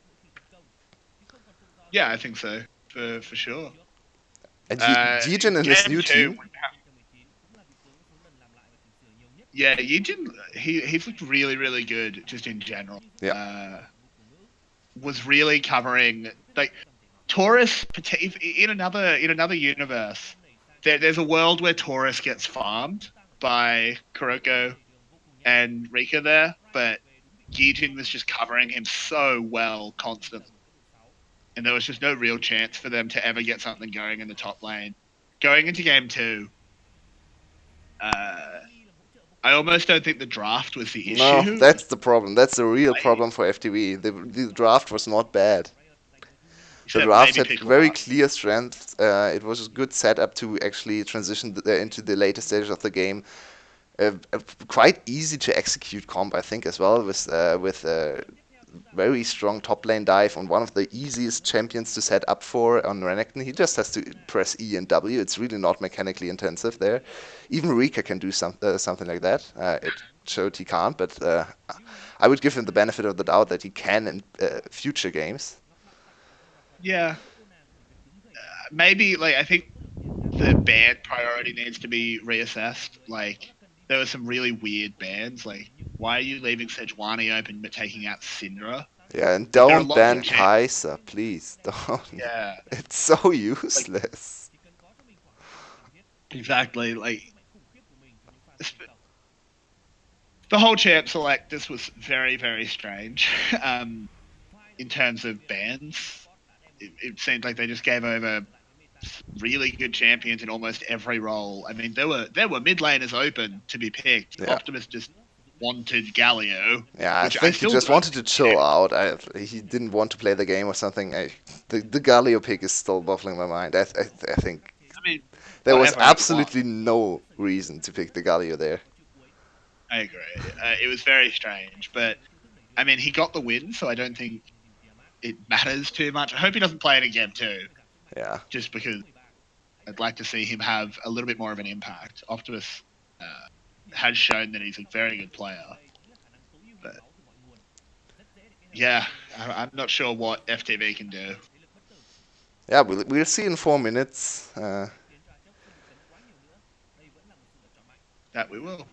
yeah. I think so for sure. And Yijin in his Game new two. team. Yeah, Yijin. He's looked really, really good just in general. Yeah. Was really covering like Taurus in another universe. There's a world where Taurus gets farmed by Kuroko and Rika there, but Yijin was just covering him so well constantly, and there was just no real chance for them to ever get something going in the top lane. Going into game two, uh, I almost don't think the draft was the No, issue. that's the problem. That's the real Like, problem for FTV. The draft was not bad. The except draft maybe had pick very one. clear strengths. It was a good setup to actually transition into the later stages of the game. Quite easy to execute comp, I think, as well, with very strong top lane dive on one of the easiest champions to set up for on Renekton. He just has to press E and W. It's really not mechanically intensive there. Even Rika can do something like that. It showed he can't, but I would give him the benefit of the doubt that he can in future games. Yeah, maybe like I think the band priority needs to be reassessed. Like there were some really weird bans. Like why are you leaving Sejuani open but taking out Syndra? Yeah, and Like there are don't lots of ban champ. Kai'Sa, please. Don't. Yeah, It's so like useless. exactly. Like the whole champ select. This was very very strange. In terms of bans, it seemed like they just gave over really good champions in almost every role. I mean, there were mid laners open to be picked. Yeah. Optimus just wanted Galio, Yeah, I which I think he still just don't wanted to think chill out. He didn't want to play the game or something. The Galio pick is still baffling my mind. I think I mean, there was whatever. It won. absolutely no reason to pick the Galio there. I agree. It was very strange, but I mean, he got the win, so I don't think it matters too much. I hope he doesn't play it again too, Yeah. just because I'd like to see him have a little bit more of an impact. Optimus uh, has shown that he's a very good player, but yeah, I'm not sure what FTV can do. Yeah, we'll see in 4 minutes. That we will.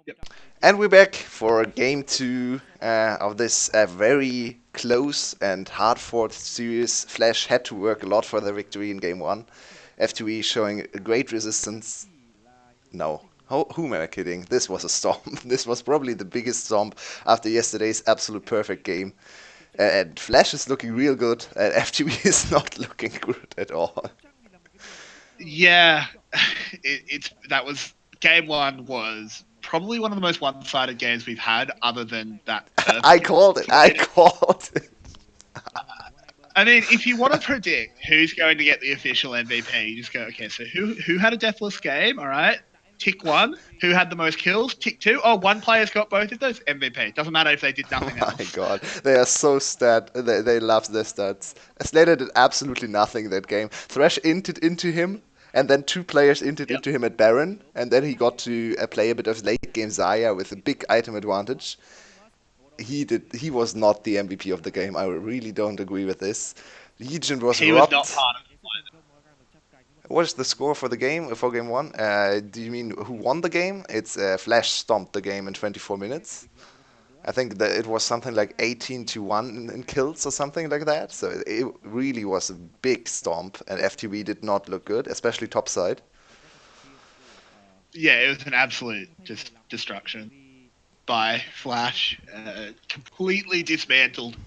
Yep. And we're back for game two of this very close and hard-fought series. Flash had to work a lot for their victory in game one. FTV showing a great resistance. No. Who am I kidding? This was a stomp. This was probably the biggest stomp after yesterday's absolute perfect game. And Flash is looking real good, and FTV is not looking good at all. Yeah, that was game one was probably one of the most one-sided games we've had, other than that Perth I against called it. I Fluid. called it. I mean, if you want to predict who's going to get the official MVP, you just go, okay, so who had a deathless game? All right, tick one. Who had the most kills? Tick two. Oh, one player's got both of those. MVP. Doesn't matter if they did Oh nothing my else. god, they are so stat. They love their stats. Slater did absolutely nothing that game. Thresh inted into him, and then two players inted Yep. into him at Baron, and then he got to play a bit of late game Zaya with a big item advantage. He was not the MVP of the game. I really don't agree with this. Legion was He was robbed. not part of it. What is the score for the game for game one? Do you mean who won the game? It's Flash stomped the game in 24 minutes. I think that it was something like 18 to 1 in kills or something like that. So it really was a big stomp, and FTV did not look good, especially topside. Yeah, it was an absolute just destruction by Flash. Completely dismantled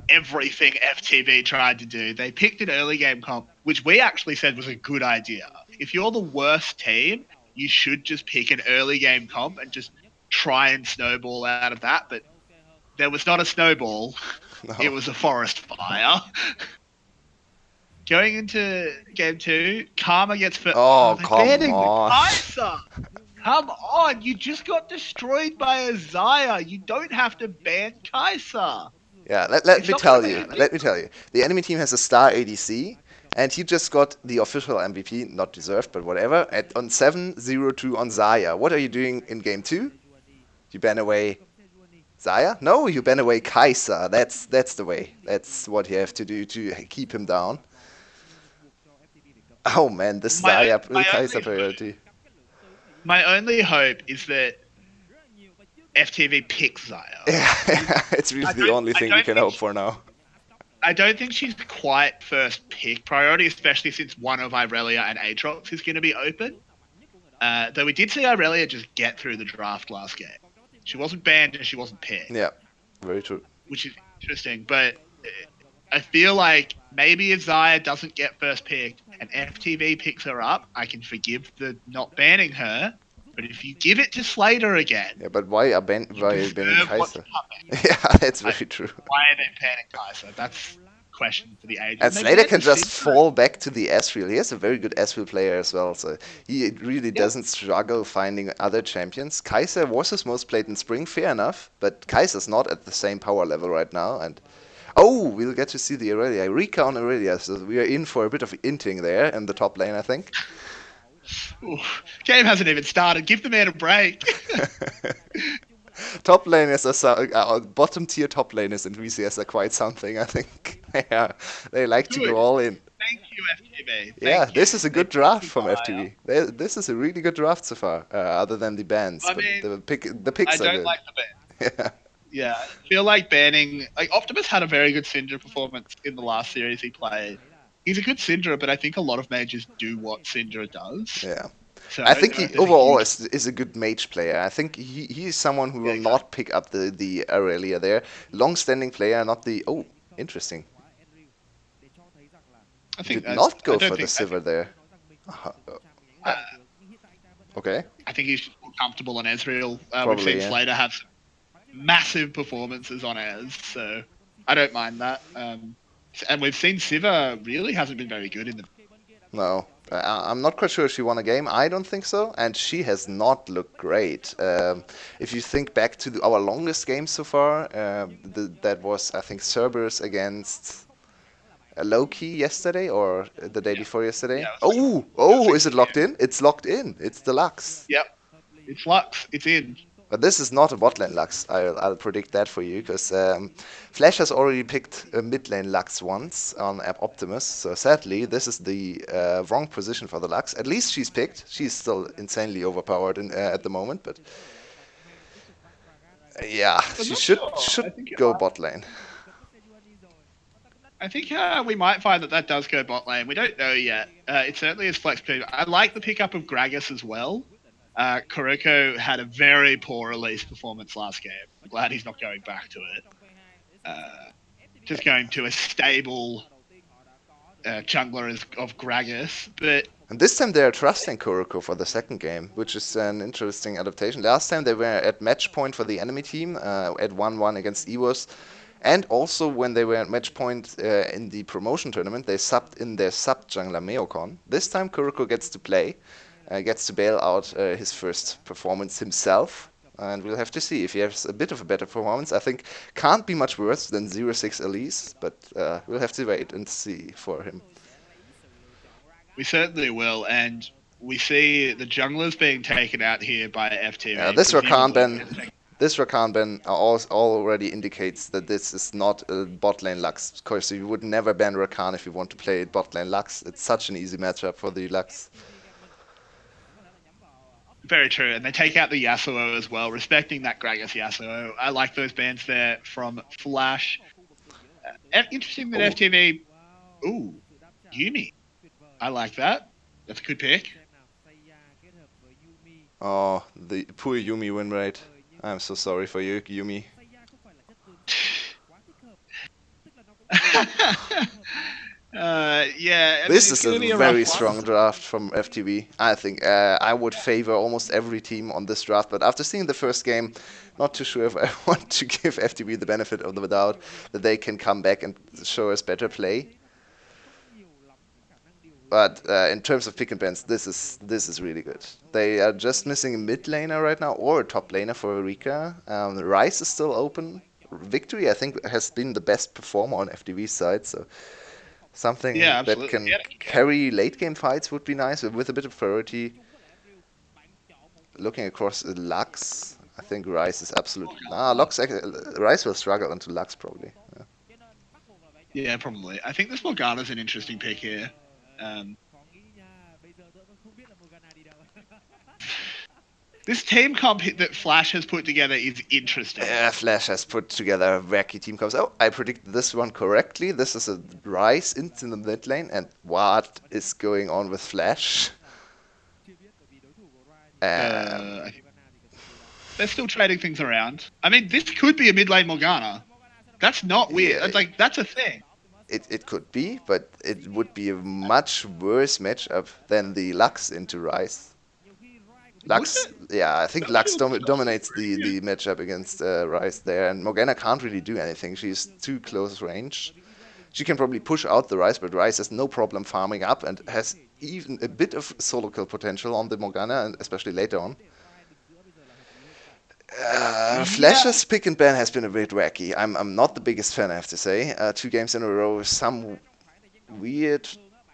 everything FTV tried to do. They picked an early game comp, which we actually said was a good idea. If you're the worst team, you should just pick an early game comp and just try and snowball out of that. But there was not a snowball. It No. was a forest fire. Going into game two, Karma gets first. Oh, Oh, they're come banning the on. Kaiser. Come on, you just got destroyed by a Zaya. You don't have to ban Kaiser. Yeah, let It's me not going tell to you. ban Let me tell you. The enemy team has a star ADC, and he just got the official MVP, not deserved, but whatever, on 7-0-2 on Zaya. What are you doing in game two? You ban away Zaya? No, you ban away Kaiser. That's the way. That's what you have to do to keep him down. Oh man, this my Zaya my Kaiser only priority. my only hope is that FTV picks Zaya. Yeah, it's really the only I thing we don't can think hope for now. I don't think she's quite first pick priority, especially since one of Irelia and Aatrox is going to be open. Though we did see Irelia just get through the draft last game. She wasn't banned and she wasn't picked, Yeah, very true. which is interesting. But I feel like maybe if Zaya doesn't get first picked and FTV picks her up, I can forgive the not banning her. But if you give it to Slater again, Yeah, but why are you why are you banning deserve what's Kaiser? coming. Yeah, that's Like, very true. why are they banning Kaiser? That's a question for the ages. And And they Slater banned can the just Syndra. fall back to the Ezreal. He has a very good Ezreal player as well, so he really Yep. doesn't struggle finding other champions. Kaiser was his most played in spring, fair enough, but Kaiser's not at the same power level right now. And oh, we'll get to see the Aurelia. Rika on Aurelia, so we are in for a bit of inting there in the top lane, I think. Ooh, game hasn't even started. Give the man a break. Top laners bottom tier top laners in VCS are quite something, I think. Yeah, they like to Good. go all in. Thank you, FTV. Yeah, Thank you. this is a They good draft picked from Zaya. FTV. This is a really good draft so far, other than the bans. I But mean, the I picks are don't good. like the ban. Yeah. Yeah, I feel like banning. Like Optimus had a very good Syndra performance in the last series he played. He's a good Syndra, but I think a lot of mages do what Syndra does. Yeah. So I I don't think know he if there's a overall huge. is a good mage player. I think he is someone who Yeah, will exactly. not pick up the Aurelia there. Long-standing player, not the. Oh, interesting. I He think did that's. not I go don't for the think. I Sivir think. there. Uh, Uh, okay, I think he's more comfortable on Ezreal. We've probably, seen yeah. Slater have some massive performances on Ez, so I don't mind that. And we've seen Siva really hasn't been very good in the. No, I'm not quite sure if she won a game. I don't think so, and she has not looked great. If you think back to our longest game so far, that was I think Cerberus against Loki yesterday or the day Yeah, before yesterday. yeah, it was Oh, it was oh, is it 6 locked p.m. in? It's locked in. It's the Lux. Yep, it's Lux. It's in. But this is not a bot lane Lux. I'll predict that for you because Flash has already picked a mid lane Lux once on App Optimus. So sadly, this is the wrong position for the Lux. At least she's picked. She's still insanely overpowered at the moment, but Yeah, I'm she not should sure. should go bot lane. I think we might find that does go bot lane. We don't know yet. It certainly is flex pick. I like the pickup of Gragas as well. Kuroko had a very poor release performance last game. I'm glad he's not going back to it. Just going to a stable jungler of Gragas. But And this time they are trusting Kuroko for the second game, which is an interesting adaptation. Last time they were at match point for the enemy team at 1-1 against EVOS. And also when they were at match point in the promotion tournament, they subbed in their sub jungler Meokon. This time Kuroko gets to play, gets to bail out his first performance himself. And we'll have to see if he has a bit of a better performance. I think can't be much worse than 0-6 Elise, but we'll have to wait and see for him. We certainly will, and we see the junglers being taken out here by FTV. This Rakan ban already indicates that this is not a bot lane Lux. Of course, you would never ban Rakan if you want to play bot lane Lux. It's such an easy matchup for the Lux. Very true, and they take out the Yasuo as well, respecting that Gragas Yasuo. I like those bans there from Flash. Interesting that FTV... Ooh, Yumi. I like that. That's a good pick. Oh, the poor Yumi win rate. I'm so sorry for you, Yumi. Yeah. This is a very strong draft from FTV. I think I would favor almost every team on this draft, but after seeing the first game, not too sure if I want to give FTV the benefit of the doubt that they can come back and show us better play. But in terms of pick and bans, this is really good. They are just missing a mid laner right now or a top laner for Rika. Rice is still open. Victory, I think, has been the best performer on FTV's side, so something that can carry late game fights would be nice with a bit of priority. Looking across Lux, I think Rice is absolutely... Rice will struggle into Lux probably. Yeah, probably. I think this Morgana's an interesting pick here. This team comp that Flash has put together is interesting. Yeah, Flash has put together a wacky team comps. Oh, I predicted this one correctly. This is a Rice into the mid lane, and what is going on with Flash? They're still trading things around. I mean, this could be a mid lane Morgana. That's not weird. Yeah, like, that's a thing. It could be, but it would be a much worse matchup than the Lux into Rice. Lux, yeah, I think Lux dominates the matchup against Rice there, and Morgana can't really do anything. She's too close range. She can probably push out the Rice, but Rice has no problem farming up and has even a bit of solo kill potential on the Morgana, and especially later on. Flash's pick and ban has been a bit wacky. I'm not the biggest fan, I have to say. 2 games in a row, some weird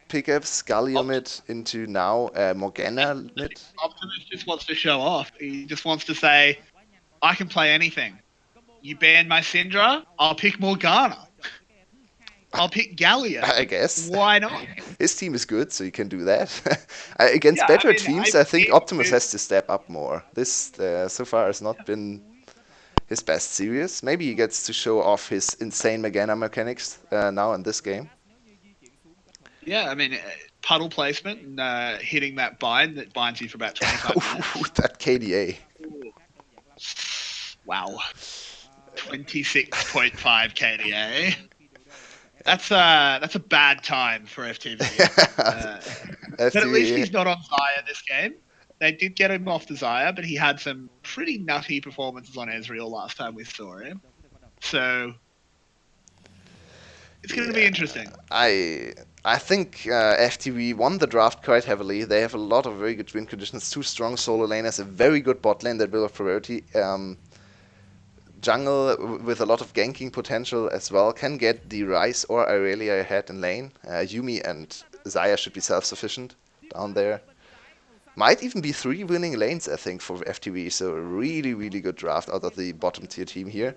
pickups. Galio mid into now Morgana mid. Optimus just wants to show off. He just wants to say, I can play anything. You ban my Syndra, I'll pick Morgana. I'll pick Galio. I guess. Why not? His team is good, so you can do that. Against better teams, I think Optimus has to step up more. This, so far, has not been his best series. Maybe he gets to show off his insane Morgana mechanics now in this game. Yeah, I mean, puddle placement and hitting that bind that binds you for about 25 minutes. That KDA. Ooh. Wow. 26.5 KDA. That's a bad time for FTV. But at least he's not on Xayah this game. They did get him off the Xayah, but he had some pretty nutty performances on Ezreal last time we saw him. So it's going to be interesting. I think FTV won the draft quite heavily. They have a lot of very good win conditions, 2 strong solo laners, a very good bot lane that will have priority. Jungle with a lot of ganking potential as well can get the Rice or Irelia ahead in lane. Yumi and Xayah should be self-sufficient down there. Might even be 3 winning lanes, I think, for FTV. So a really, really good draft out of the bottom tier team here.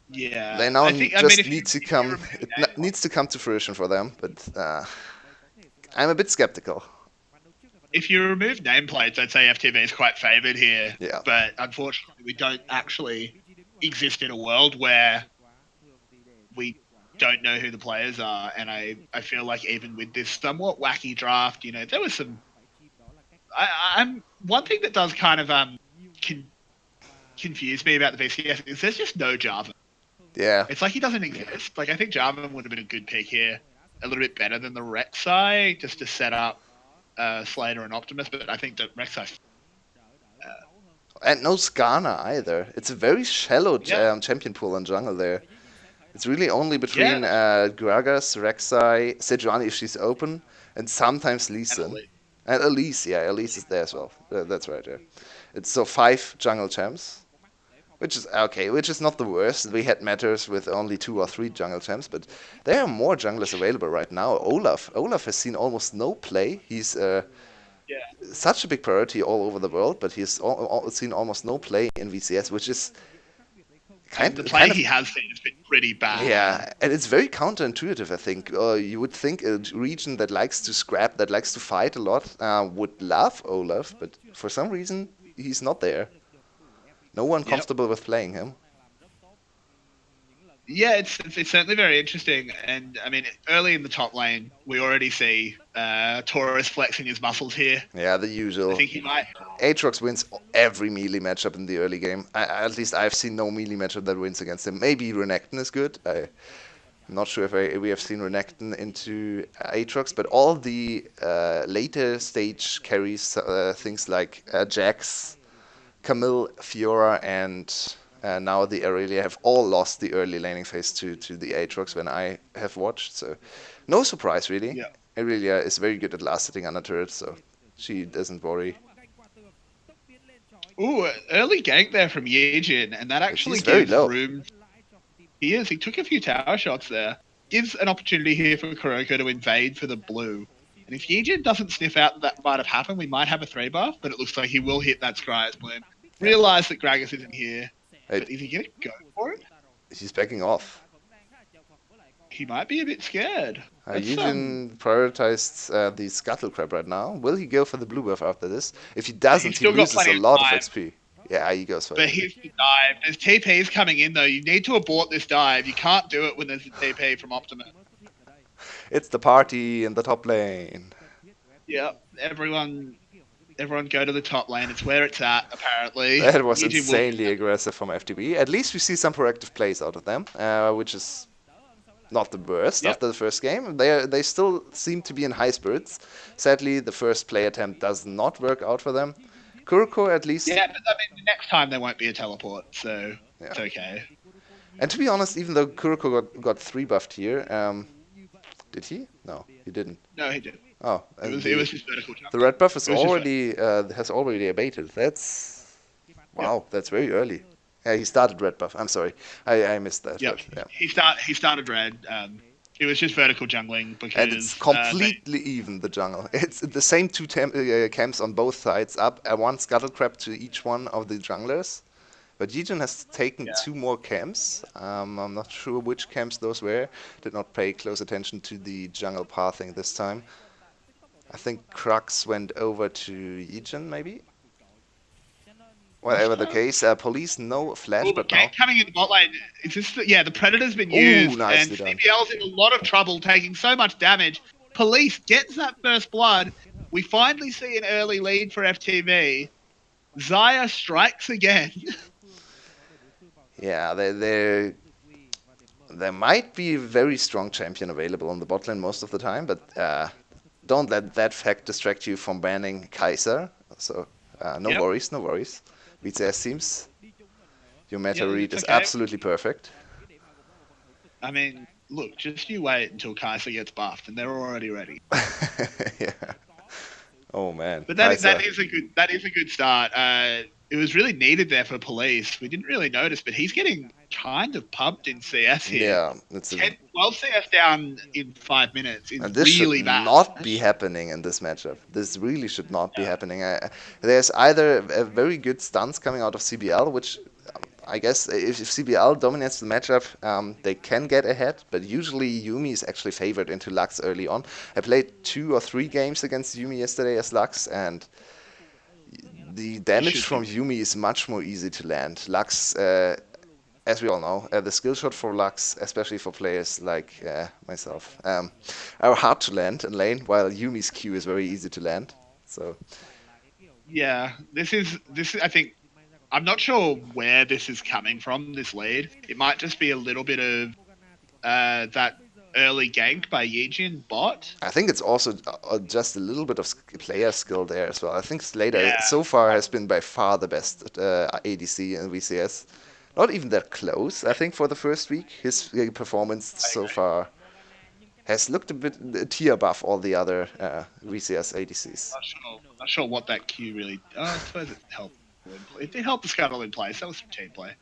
Yeah, they now needs to come to fruition for them, but I'm a bit skeptical. if you remove nameplates, I'd say FTV is quite favoured here. Yeah. But unfortunately, we don't actually exist in a world where we don't know who the players are. And I feel like even with this somewhat wacky draft, there was some. I'm one thing that does kind of con- confuse me about the VCS is there's just no Java. Yeah. It's like he doesn't exist. Like I think Java would have been a good pick here, a little bit better than the Rek'Sai, just to set up Slater and Optimus. But I think that Rek'Sai, And no Skarner either. It's a very shallow yeah, champion pool in jungle there. It's really only yeah, between Gragas, Rek'Sai, Sejuani if she's open, and sometimes Lee and Sin. Elite. And Elise, yeah, Elise is there as well. That's right, yeah. It's so 5 jungle champs, which is okay, which is not the worst. We had matters with only 2 or 3 jungle champs, but there are more junglers available right now. Olaf has seen almost no play. He's Yeah, such a big priority all over the world, but he's seen almost no play in VCS, which is and kind the play kind of he has seen has been pretty bad. yeah, and it's very counterintuitive. I think you would think a region that likes to scrap, that likes to fight a lot, would love Olaf, but for some reason he's not there. No one Yep. comfortable with playing him. Yeah, it's certainly very interesting, and I mean, early in the top lane, we already see Taurus flexing his muscles here. Yeah, the I usual. think he might. Aatrox wins every melee matchup in the early game. At least I've seen no melee matchup that wins against him. Maybe Renekton is good. I'm not sure if we have seen Renekton into Aatrox, but all the later stage carries, things like Jax, Camille, Fiora, and now the Aurelia have all lost the early laning phase to the Aatrox when I have watched. So no surprise really. Yeah. Aurelia is very good at last sitting under turret, so she doesn't worry. Ooh, early gank there from Yejin, and that But actually he's very gives low. room. He is. He took a few tower shots there. Gives an opportunity here for Kuroko to invade for the blue. And if Yejin doesn't sniff out that might have happened, we might have a 3 buff, but it looks like he will hit that Scryer's bloom. Yeah. Realize that Gragas isn't here, Hey, but is he going to go for it? he's backing off. He might be a bit scared. That's Eugen prioritized the Scuttle Crab right now. Will he go for the blue buff after this? If he He's doesn't, he still got loses plenty a of lot of time. XP. Yeah, he goes for But it. here's the dive. There's TPs coming in though. You need to abort this dive. You can't do it when there's a TP from Optimus. It's the party in the top lane. Yep. Everyone go to the top lane. It's where it's at, apparently. That was Yejin will- insanely aggressive from FTV. At least we see some proactive plays out of them, which is not the worst Yep. after the first game. They still seem to be in high spirits. Sadly, the first play attempt does not work out for them. Kuroko at least. Yeah, but I mean, the next time there won't be a teleport, so Yeah. it's okay. And to be honest, even though Kuroko got 3 buffed here, did he? No, he didn't. No, he did. Oh, It and was the, just vertical jump. the red buff is It was just already has already abated. That's wow, that's very early. Yeah, he started red buff. I'm sorry, I missed that. Yep. But, He started red. It was just vertical jungling because and it's completely even the jungle. It's the same 2 camps on both sides up, one scuttle crab to each one of the junglers. But Yijin has taken 2 more camps. I'm not sure which camps those were. Did not pay close attention to the jungle pathing this time. I think Crux went over to Yijin, maybe? Whatever the case, police no flash, Well, the but now. gank coming in the bot lane. Is this the Predator's been Ooh, used, and nicely done. CBL's in a lot of trouble, taking so much damage. Police gets that first blood. We finally see an early lead for FTV. Zaya strikes again. Yeah, there might be a very strong champion available on the bot lane most of the time, but don't let that fact distract you from banning Kaiser. So no Yep. worries, no worries. VCS seems your meta Yeah, read it's is okay. absolutely perfect. I mean, look, just you wait until Kaiser gets buffed, and they're already ready. Yeah. Oh man. But that Kaiser. is a good start. It was really needed there for police. We didn't really notice, but he's getting kind of pumped in CS here. Yeah, it's 12 CS down in 5 minutes is and this really should bad. not be happening in this matchup. This really should not be happening. There's either a very good stunts coming out of CBL, which I guess if CBL dominates the matchup, they can get ahead, but usually Yumi is actually favored into Lux early on. I played 2 or 3 games against Yumi yesterday as Lux, and the damage from Yumi is much more easy to land. Lux, as we all know, the skill shot for Lux, especially for players like myself, are hard to land in lane, while Yumi's Q is very easy to land. So yeah, this is I think I'm not sure where this is coming from. This lead, it might just be a little bit of that early gank by Yijin bot. I think it's also just a little bit of player skill there as well. I think Slater so far has been by far the best ADC in VCS. Not even that close, I think, for the first week. His performance so far has looked a tier above all the other VCS ADCs. Not sure what that Q really. I suppose it helped. It did help the scuttle in place. That was some team play.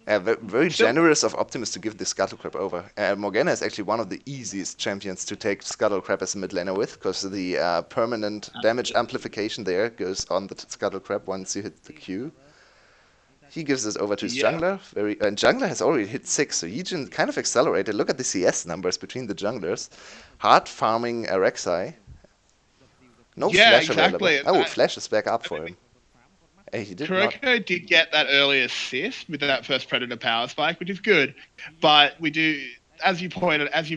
Very generous of Optimus to give the Scuttlecrab over. Morgana is actually one of the easiest champions to take Scuttlecrab as a mid laner with, because the permanent damage amplification there goes on the Scuttlecrab once you hit the Q. He gives this over to his jungler. And jungler has already hit 6, so Yijin kind of accelerated. Look at the CS numbers between the junglers. Hard farming Rek'Sai. No flash available. Oh, flash is back up for him. Kuroko did get that early assist with that first Predator power spike, which is good. But we do, as you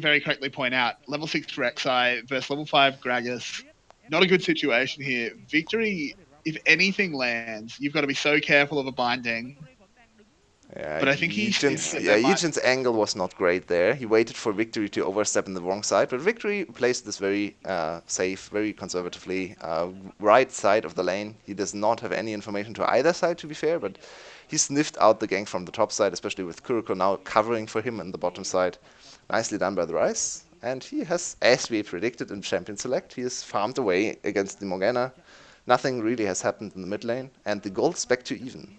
very correctly point out, level 6 Rek'Sai versus level 5 Gragas. Not a good situation here. Victory, if anything lands, you've got to be so careful of a binding. Yeah, but I think Yijin's angle was not great there. He waited for Victory to overstep in the wrong side, but Victory placed this very safe, very conservatively, right side of the lane. He does not have any information to either side, to be fair, but he sniffed out the gank from the top side, especially with Kuroko now covering for him on the bottom side. Nicely done by the Ryze, and he has, as we predicted in Champion Select, he has farmed away against the Morgana. Nothing really has happened in the mid lane, and the gold's back to even.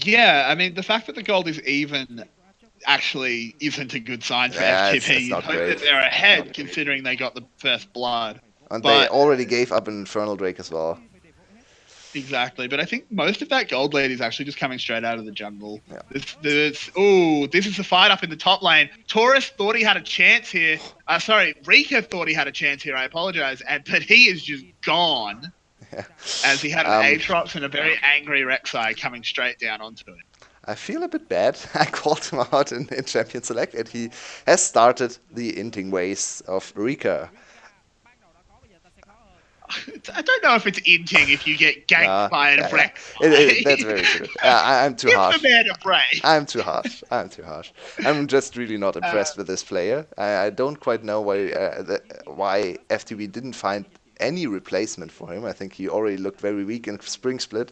Yeah, I mean, the fact that the gold is even actually isn't a good sign for FTV. You'd hope that they're ahead, considering they got the first blood. And they already gave up an Infernal Drake as well. Exactly, but I think most of that gold lead is actually just coming straight out of the jungle. Yeah. This is the fight up in the top lane. Taurus thought he had a chance here. Rika thought he had a chance here, I apologize, but he is just gone. Yeah. As he had an Aatrox and a very angry Rek'Sai coming straight down onto it. I feel a bit bad. I called him out in Champion Select, and he has started the inting ways of Rika. I don't know if it's inting if you get ganked by a Rek'Sai. That's very true. I'm too harsh. Give the man a break. I'm too harsh. I'm just really not impressed with this player. I don't quite know why FTV didn't find any replacement for him. I think he already looked very weak in Spring Split,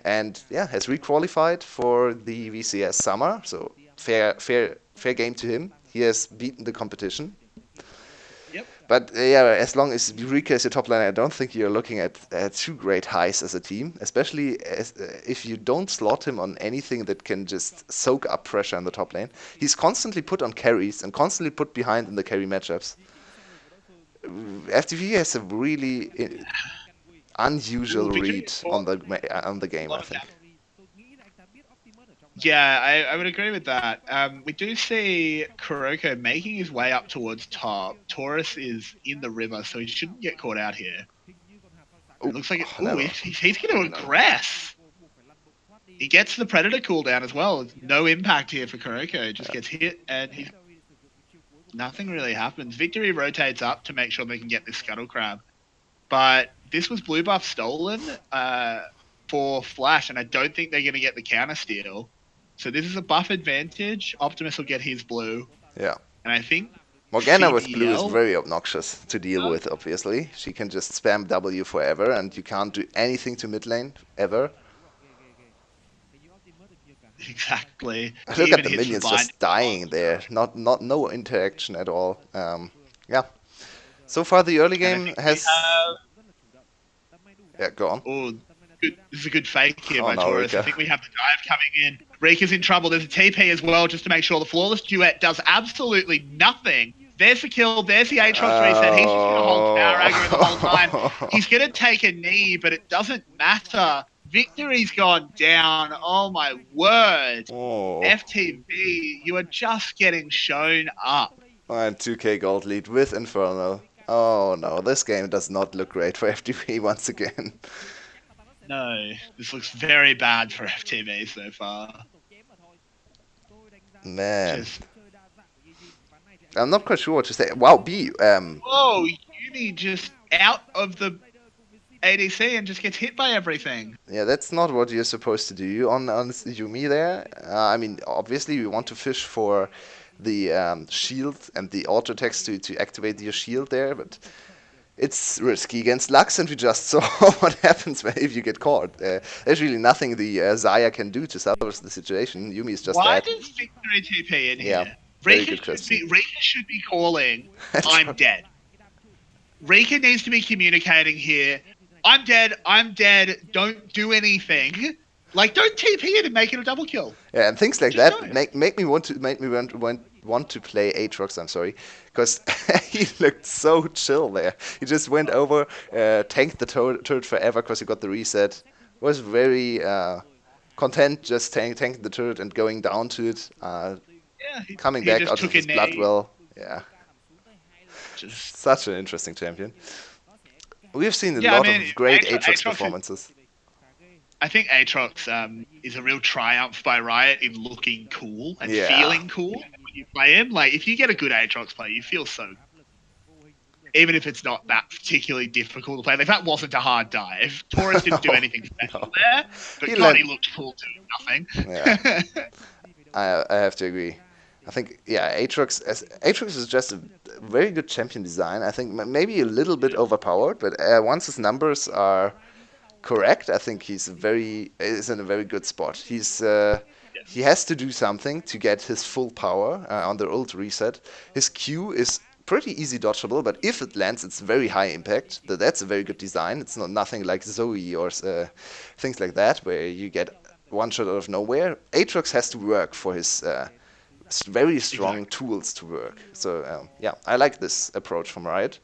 and has requalified for the VCS Summer. So fair game to him. He has beaten the competition. Yep. But as long as Rika is your top lane, I don't think you're looking at too great highs as a team, especially if you don't slot him on anything that can just soak up pressure in the top lane. He's constantly put on carries and constantly put behind in the carry matchups. FTV has a really unusual read on the game, I think. Yeah, I would agree with that. We do see Kuroko making his way up towards top. Taurus is in the river, so he shouldn't get caught out here. It looks like he's going to aggress. He gets the Predator cooldown as well. No impact here for Kuroko. Just gets hit, and nothing really happens. Victory rotates up to make sure they can get this Scuttle Crab. But this was blue buff stolen for Flash, and I don't think they're going to get the counter steal. So this is a buff advantage. Optimus will get his blue. Yeah. And I think Morgana with blue is very obnoxious to deal with, obviously. She can just spam W forever, and you can't do anything to mid lane, ever. Exactly. Look at the minions just dying there. No interaction at all. Yeah. So far the early game has... Yeah, go on. Oh, this is a good fake here by Taurus. I think we have the dive coming in. Rika's in trouble. There's a TP as well, just to make sure the Flawless Duet does absolutely nothing. There's the kill. There's the Aatrox reset. He's just going to hold Power Aggro the whole time. He's going to take a knee, but it doesn't matter Victory's gone down. Oh my word. Oh, FTV, you are just getting shown up. and 2k gold lead with Infernal. Oh no, this game does not look great for FTV once again. No, this looks very bad for FTV so far. Man, Just, I'm not quite sure what to say. Wow, B. whoa, Uni just out of the ADC and just gets hit by everything. Yeah, that's not what you're supposed to do on Yumi there. I mean, obviously you want to fish for the shield and the auto text to activate your shield there, but it's risky against Lux, and we just saw what happens if you get caught. There's really nothing the Xayah can do to salvage the situation. Yumi is just Why dead. does Victory TP in Yeah, here? very good question. Rika should be calling, That's I'm right. dead. Rika needs to be communicating here. I'm dead, don't do anything. Like, don't TP it and make it a double kill. Yeah, and things like Just that don't. make me want to play Aatrox. I'm sorry, because he looked so chill there. He just went over, tanked the turret forever because he got the reset. Was very content just tanking the turret and going down to it. Yeah, Coming he back just out of took a his blood knee. well. Yeah, Just such an interesting champion. We've seen a Yeah, I lot mean, of great Aatrox Aatrox is, performances. I think Aatrox is a real triumph by Riot in looking cool and Yeah. feeling cool when you play him. Like, if you get a good Aatrox play, you feel so. Even if it's not that particularly difficult to play. Like, that wasn't a hard dive. Taurus didn't do anything special No. there, but He God, land. he looked cool doing Yeah, nothing. I have to agree. I think yeah, Aatrox is just a very good champion design. I think maybe a little bit overpowered, but once his numbers are correct, I think is in a very good spot. He has to do something to get his full power on the ult reset. His Q is pretty easy dodgeable, but if it lands, it's very high impact. That's a very good design. It's not nothing like Zoe or things like that, where you get one shot out of nowhere. Aatrox has to work for his very strong Exactly. tools to work. So yeah, I like this approach from Riot.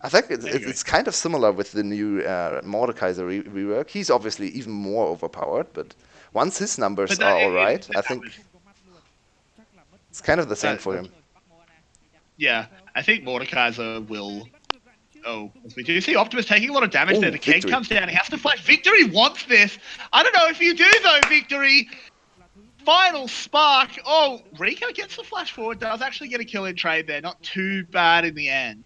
I think I agree. it's kind of similar with the new Mordekaiser rework. He's obviously even more overpowered, but once his numbers But are even alright, then, I that think was it's kind of the same that. for him. Yeah, I think Mordekaiser will. Oh, we do see Optimus taking a lot of damage there. Oh, The keg victory! comes down. He has to flash. Victory wants this. I don't know if you do though. Victory. Final spark. Oh, Rico gets the flash forward. Does actually get a kill in trade there. Not too bad in the end.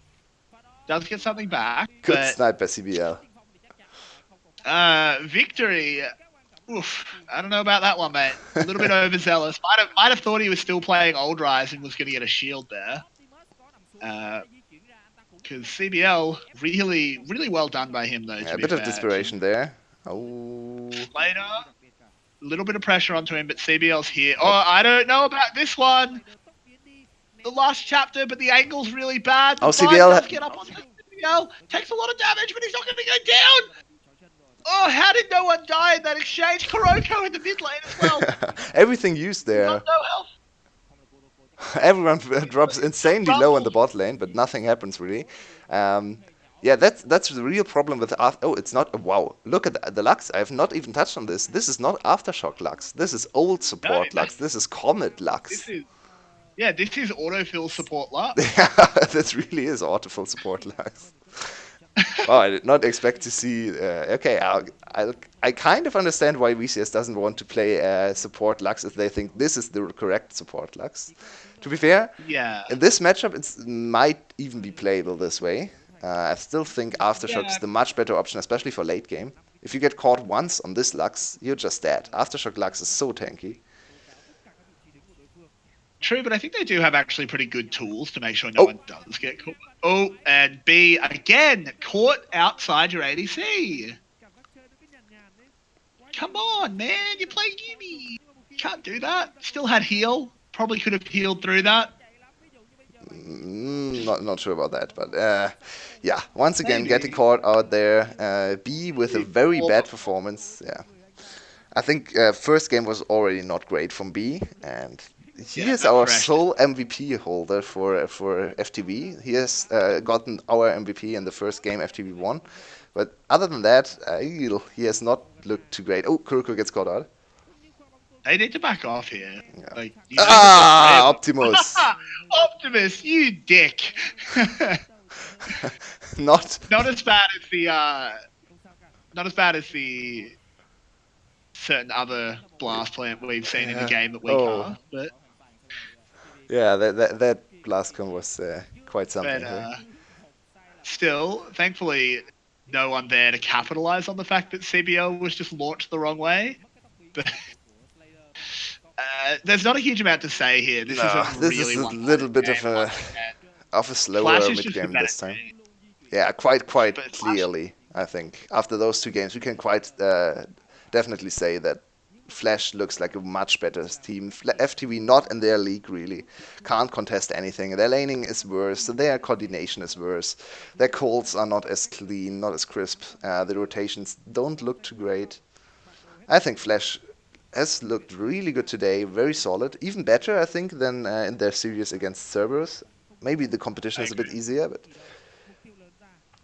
Does get something back, Good but snipe by CBL. Victory. Oof, I don't know about that one, mate. A little bit overzealous. Might have thought he was still playing Old Rise and was going to get a shield there. Because CBL really well done by him though. Yeah, To a be bit of fair, desperation there. Oh, Slater, a little bit of pressure onto him, but CBL's here. Oh, oh, I don't know about this one. The last chapter, but the angle's really bad. The oh bind CBL. does get up on CBL. Takes a lot of damage, but he's not going to go down. Oh, how did no one die in that exchange? Kuroko in the mid lane as well. Everything used He's got there. no health. Everyone drops insanely low in the Rumble. bot lane, but nothing happens really. Um, yeah, that's the real problem with oh, it's not. Wow, look at the Lux. I have not even touched on this. This is not Aftershock Lux. This is old No, support Lux. This is Comet this Lux. is this is autofill support luck. Yeah, this really is Auto support Lux. Oh, I did not expect to see. Okay, I kind of understand why VCS doesn't want to play support Lux if they think this is the correct support Lux. To be fair, Yeah. in this matchup, it might even be playable this way. I still think Aftershock is Yeah. the much better option, especially for late game. If you get caught once on this Lux, you're just dead. Aftershock Lux is so tanky. True, but I think they do have actually pretty good tools to make sure no Oh. one does get caught. Oh, and B, again, caught outside your ADC. Come on, man, you're playing Yumi. You can't do that. Still had heal. Probably could have healed through that. Not sure about that, but yeah. Once again, Maybe. getting caught out there. B with a very bad performance. Yeah, I think first game was already not great from B, and he Yeah, is that our crashed. sole MVP holder for FTV. He has gotten our MVP in the first game FTV won. But other than that, he has not looked too great. Oh, Kuroko gets caught out. They need to back off here. Yeah. Like, you know that there's three Ah, of them. Optimus. Optimus, you dick. Not. Not as bad as the not as bad as the certain other blast plant we've seen in the game that we Oh, cover, but yeah, that blast con was quite but something. Huh? still, thankfully, no one there to capitalize on the fact that CBL was just launched the wrong way. But there's not a huge amount to say here. This No, isn't this is really a one-sided little bit game once again. of a Flash slower is mid just a game better this time. team. Yeah, quite But Flash, clearly, I think. After those 2 games, we can quite definitely say that Flash looks like a much better team. FTV not in their league, really. Can't contest anything. Their laning is worse. Their coordination is worse. Their calls are not as clean, not as crisp. The rotations don't look too great. I think Flash has looked really good today, very solid. Even better, I think, than in their series against Cerberus. Maybe the competition I is a bit agree. easier, but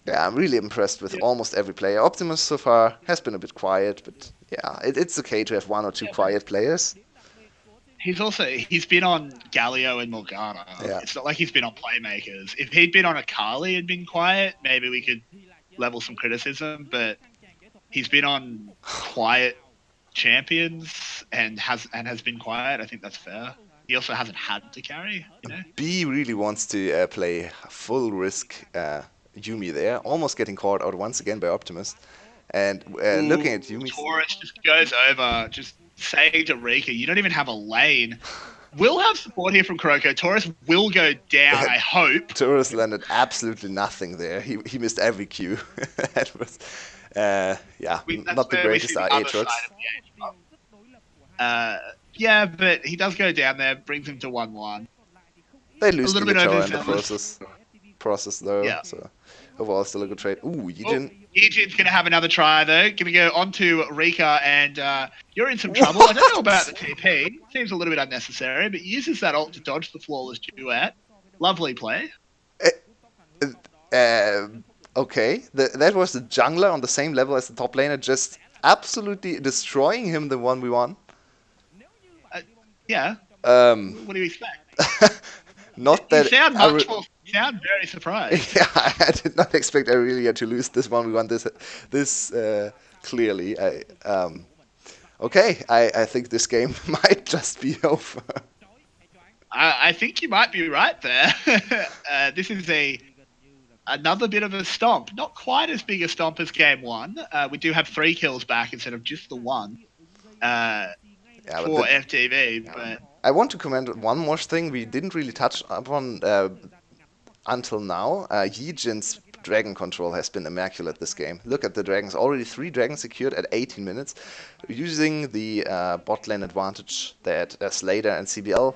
yeah, I'm really impressed with Yeah, almost every player. Optimus so far has been a bit quiet, but yeah, it's okay to have 1 or 2 yeah, but quiet players. he's been on Galio and Morgana. Yeah. It's not like he's been on playmakers. If he'd been on Akali and been quiet, maybe we could level some criticism. But he's been on quiet champions and has been quiet. I think that's fair. He also hasn't had to carry, you know. B really wants to play full risk Yumi there, almost getting caught out once again by Optimus. And looking Ooh, at Yumi's. Taurus just goes over, just saying to Rika, "You don't even have a lane." We'll have support here from Kuroko. Taurus will go down. I hope. Torres landed absolutely nothing there. He missed every Q. That was, yeah, That's not the where we see greatest the other Aatrox. side of the age. Yeah, but he does go down there, brings him to 1-1. They A lose the little bit mid tower in the overzealous. process though. Yeah. So overall, still a good trade. Ooh, Oh, Yijin. Yijin's going to have another try, though. Going to go on to Rika, and you're in some trouble. I What? don't know about the TP. Seems a little bit unnecessary, but uses that ult to dodge the flawless duet. Lovely play. Uh, okay, that was the jungler on the same level as the top laner, just absolutely destroying him the 1v1. Yeah. Um, What do you expect? not You that sound you sound very surprised. yeah, I did not expect Aurelia to lose this 1v1 this clearly. Okay, I think this game might just be over. I think you might be right there. This is another bit of a stomp. Not quite as big a stomp as game one. We do have 3 kills back instead of just the 1 Yeah, for FTV. But I want to comment one more thing we didn't really touch upon until now. Yijin's dragon control has been immaculate this game. Look at the dragons. Already 3 dragons secured at 18 minutes. Using the bot lane advantage that Slater and CBL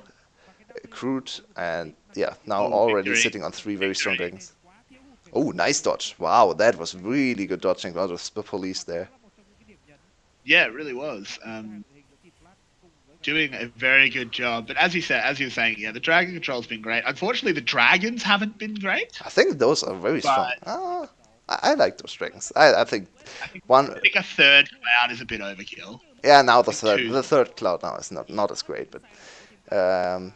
accrued. And yeah, now already victory. sitting on 3 very strong dragons. Oh, nice dodge. Wow, that was really good dodging out of the police there. Yeah, it really was. Doing a very good job. But as you were saying, yeah, the dragon control's been great. Unfortunately, the dragons haven't been great. I think those are very strong. I like those dragons. I think one. I think a 3rd cloud is a bit overkill. Yeah, now the third cloud now is not as great, but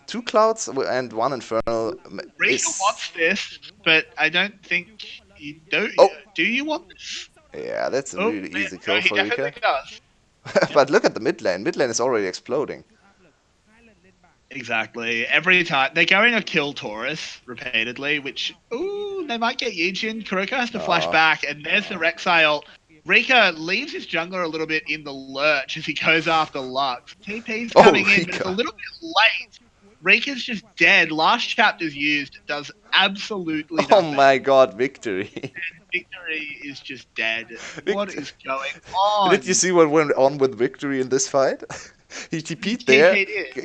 2 clouds and 1 infernal. Rika wants this, but I don't think you do. Oh. Do you want this? Yeah, that's a really easy kill he for definitely Rika. does. But look at the mid lane. Mid lane is already exploding. Exactly. Every time they're going to kill Taurus repeatedly, which they might get Yijin. Kuroko has to flash back, and there's the Rek'Sai ult. Rika leaves his jungler a little bit in the lurch as he goes after Lux. TP's coming in, but it's a little bit late. Rika's just dead. Last chapter's used, does absolutely nothing. Oh my god, victory. And Victory is just dead. What is going on? Did you see what went on with Victory in this fight? He TP'd there,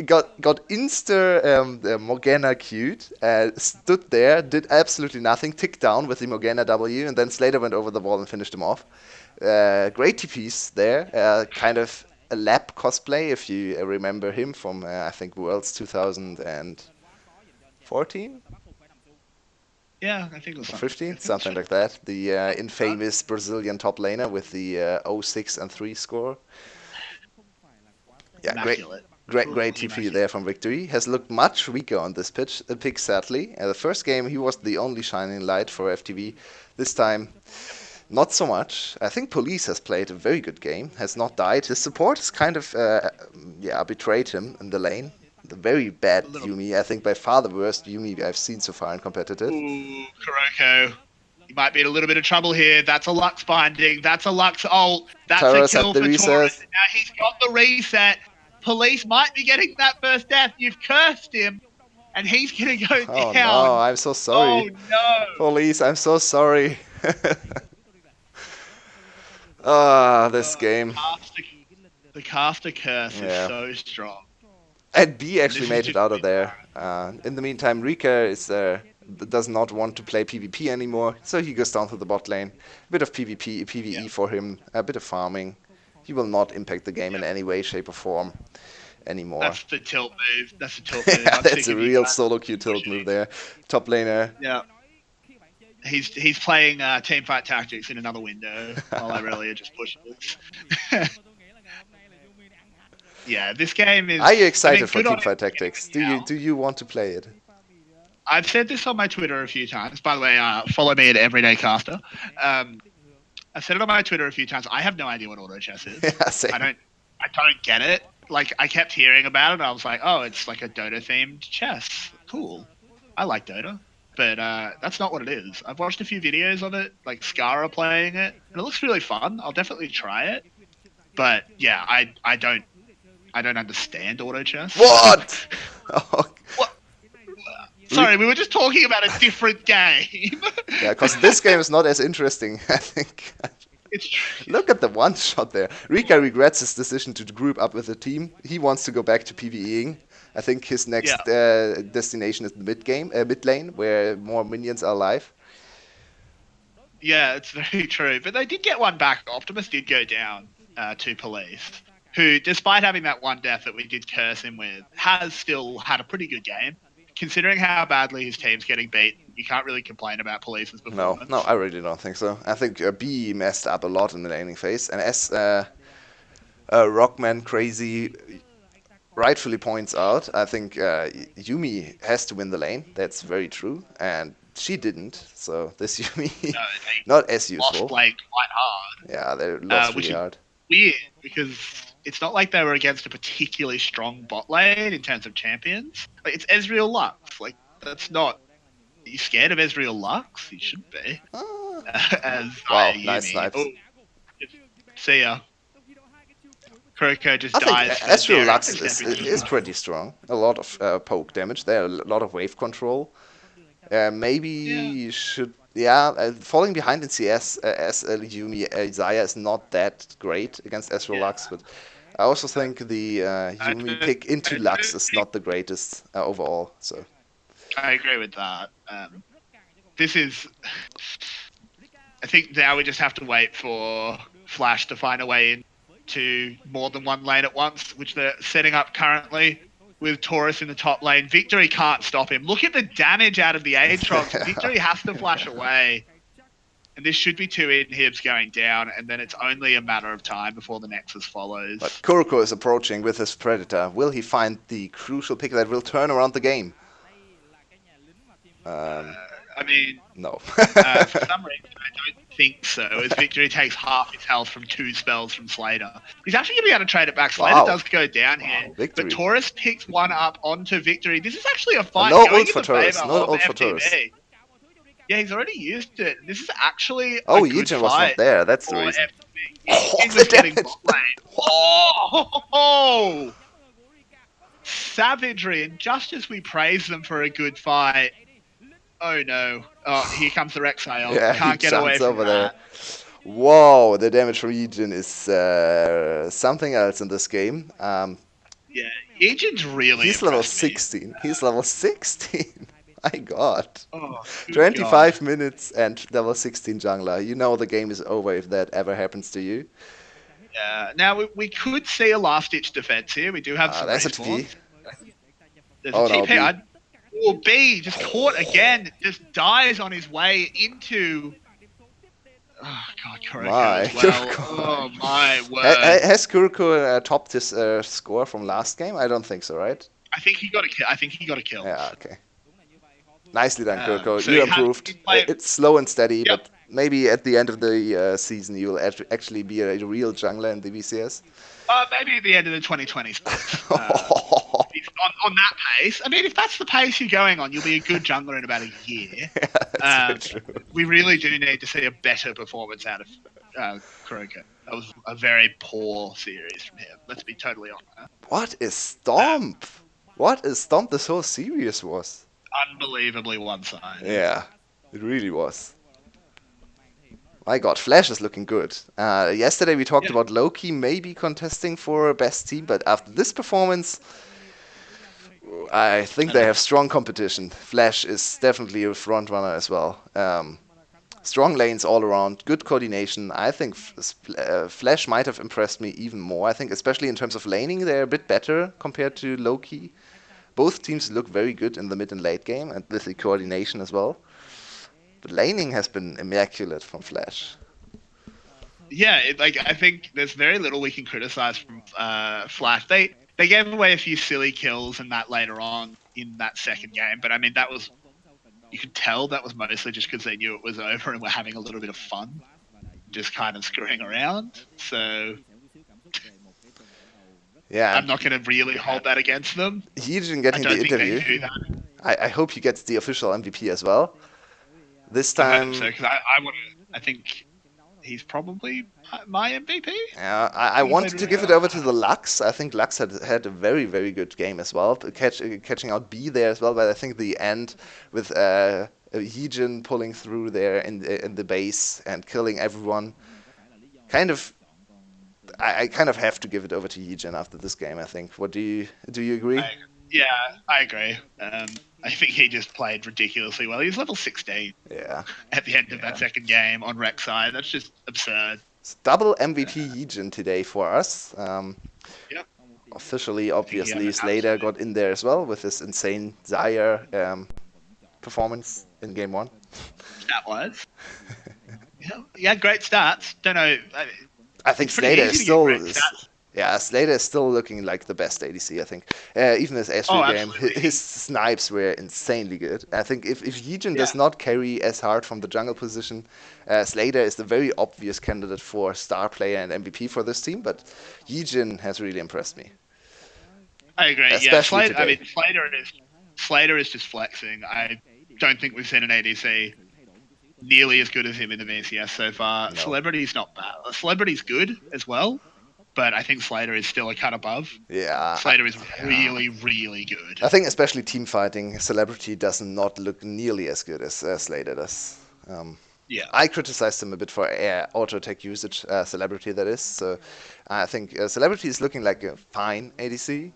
got insta Morgana Q'd, stood there, did absolutely nothing, ticked down with the Morgana W, and then Slater went over the wall and finished him off. Great TPs there, kind of a lap cosplay, if you remember him from, I think, Worlds 2014? Yeah, I think it was Or something. 15, I think it was something like that. The infamous Brazilian top laner with the 06 and 3 score. Yeah, great. immaculate. Great Truly TP immaculate. there from Victory. Has looked much weaker on this pick sadly. The first game he was the only shining light for FTV. This time, not so much. I think Police has played a very good game, has not died. His support has kind of, yeah, betrayed him in the lane. The very bad A little. Yumi, I think by far the worst Yumi I've seen so far in competitive. Ooh, Kuroko. You might be in a little bit of trouble here. That's a Lux binding. That's a Lux ult. That's a Taurus at kill the for Taurus. recess. Now he's got the reset. Police might be getting that first death. You've cursed him, and he's gonna go Oh no, down. I'm so sorry. Oh no! Police, I'm so sorry. Ah, this game. The caster curse is Yeah. so strong. And B And actually this is made it just out of there. In the meantime, Rika does not want to play PvP anymore, so he goes down to the bot lane. A bit of PvP, PvE for him, a bit of farming. He will not impact the game in any way, shape, or form anymore. That's the tilt move. That's the tilt move. Yeah, I'm that's sick a of you real guys solo queue tilt move there. Top laner. Yeah. He's playing teamfight tactics in another window while Irelia just pushes. Yeah, this game is. Are you excited for good on him Teamfight for getting Tactics? the L. Do you want to play it? I've said this on my Twitter a few times. By the way, follow me at Everyday Caster. I've said it on my Twitter a few times. I have no idea what auto chess is. Yeah, same. I don't get it. Like I kept hearing about it, and I was like, oh, it's like a Dota themed chess. Cool. I like Dota, but that's not what it is. I've watched a few videos of it, like Skara playing it, and it looks really fun. I'll definitely try it. But yeah, I don't understand auto chess. What? Oh, What? Sorry, we were just talking about a different game. yeah, because this game is not as interesting, I think. It's true. Look at the one shot there. Rika regrets his decision to group up with the team. He wants to go back to PvEing. I think his next destination is the mid lane, where more minions are alive. Yeah, it's very true. But they did get one back. Optimus did go down to Police, who, despite having that one death that we did curse him with, has still had a pretty good game. Considering how badly his team's getting beat, you can't really complain about Police's performance. No, I really don't think so. I think B messed up a lot in the laning phase, and as Rockman Crazy rightfully points out, I think Yumi has to win the lane. That's very true, and she didn't. So this Yumi not as useful. Lost lane quite hard. Yeah, they lost really hard. Weird because it's not like they were against a particularly strong bot lane in terms of champions. Like, it's Ezreal Lux. Like that's not. Are you scared of Ezreal Lux? You should be. Wow, nice snipes. Oh, see ya. Kuroko just I think dies. Ezreal Lux is pretty strong. A lot of poke damage there, a lot of wave control. Maybe you should. Yeah, falling behind in CS as Yumi Isaiah is not that great against Ezreal Lux, but I also think the Yumi pick into Lux is not the greatest overall. So I agree with that. This is. I think now we just have to wait for Flash to find a way into more than one lane at once, which they're setting up currently with Taurus in the top lane. Victory can't stop him. Look at the damage out of the Aatrox. Victory has to flash away. And this should be two inhibs going down, and then it's only a matter of time before the Nexus follows. But Kuroko is approaching with his Predator. Will he find the crucial pick that will turn around the game? I mean, no. for some reason, I don't think so, as Victory takes half his health from 2 spells from Slater. He's actually going to be able to trade it back. Slater does go down here, Victory. but Taurus picks one up onto Victory. This is actually a fight No going ult for in the Taurus. favour No of ult for FTV. Taurus. Yeah, he's already used it. This is actually a Oh, good Yijin was fight not there. That's the for reason. FTV. Yijin was getting bot lane. Oh! Savagery, and just as we praise them for a good fight, oh no. Oh, here comes the Rexile. Yeah, Can't he get away jumps from over that. there. Whoa, the damage from Yijin is something else in this game. Yeah, Yijin's really He's level impressed me. 16. He's level 16. My god. Oh, good 25 God. minutes and level 16 jungler. You know the game is over if that ever happens to you. Now, we could see a last-ditch defense here. We do have some That's a respawns. TP. There's Oh, a no, TP. Or B, just caught again, just dies on his way into. Oh God, Kuroko My as well. Kuroko. Oh my word! Has Kuroko topped his score from last game? I don't think so, right? I think he got a kill. I think he got a kill. Yeah, okay. Nicely done, Kuroko. So You he improved. played. It's slow and steady, Yep. but maybe at the end of the season you'll actually be a real jungler in the VCS. Maybe at the end of the 2020 splits. If on that pace. I mean, if that's the pace you're going on, you'll be a good jungler in about a year. Yeah, that's very true. We really do need to see a better performance out of Kuroko. That was a very poor series from him. Let's be totally honest. What is Stomp? What is Stomp this whole series was? Unbelievably one-sided. Yeah, it really was. My god, Flash is looking good. Yesterday we talked about Loki maybe contesting for best team, but after this performance, I think they have strong competition. Flash is definitely a front runner as well. Strong lanes all around, good coordination. I think Flash might have impressed me even more. I think especially in terms of laning, they're a bit better compared to Loki. Both teams look very good in the mid and late game, and with the coordination as well. But laning has been immaculate from Flash. Yeah, I think there's very little we can criticize from Flash. They gave away a few silly kills and that later on in that second game, but I mean you could tell that was mostly just because they knew it was over and were having a little bit of fun, just kind of screwing around. So yeah, I'm not going to really hold that against them. Heejin getting the interview. They do that. I hope he gets the official MVP as well. This time, I hope so, because I think he's probably my MVP. Yeah, I wanted to give it over to the Lux. I think Lux had a very, very good game as well, catching out B there as well. But I think the end with Heejin pulling through there in the base and killing everyone, I kind of have to give it over to Heejin after this game. I think. What do you agree? I agree. I think he just played ridiculously well. He was level 16. Yeah. At the end of that second game on Rex side, that's just absurd. It's double MVP Heejin today for us. Yep. Officially, obviously, Slater got in there as well with this insane Zaire performance in game 1. Stat-wise. Yeah, great stats. Don't know. I think Slater is still. Yeah, Slater is still looking like the best ADC, I think. Even this S3 game, his snipes were insanely good. I think if Heejin does not carry as hard from the jungle position, Slater is the very obvious candidate for star player and MVP for this team, but Heejin has really impressed me. I agree. Especially Slater, I mean, Slater is just flexing. I don't think we've seen an ADC nearly as good as him in the VCS so far. No. Celebrity's not bad. Celebrity's good as well. But I think Slater is still a cut above. Yeah. Slater is really, really good. I think especially team fighting, Celebrity does not look nearly as good as Slater does. I criticized him a bit for auto attack usage, Celebrity that is. So I think Celebrity is looking like a fine ADC,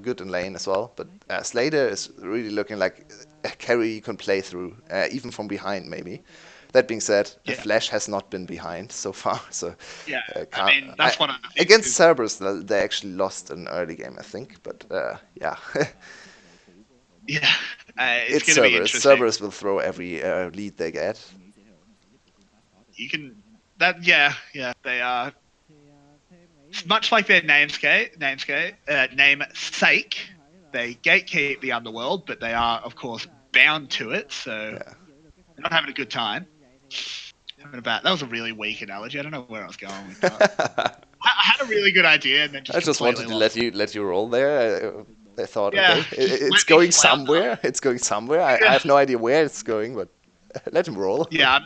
good in lane as well. But Slater is really looking like a carry you can play through, even from behind maybe. That being said, Flash has not been behind so far. So I mean, that's one of the things. Against Cerberus, they actually lost an early game, I think. But yeah. It's going to be interesting. Cerberus will throw every lead they get. You can they are much like their namesake. They gatekeep the underworld, but they are, of course, bound to it. So they're not having a good time. That was a really weak analogy. I don't know where I was going with that. I had a really good idea, and then I just wanted to let you roll there. I thought, okay, it's going somewhere. It's going somewhere. I have no idea where it's going, but let him roll. Yeah,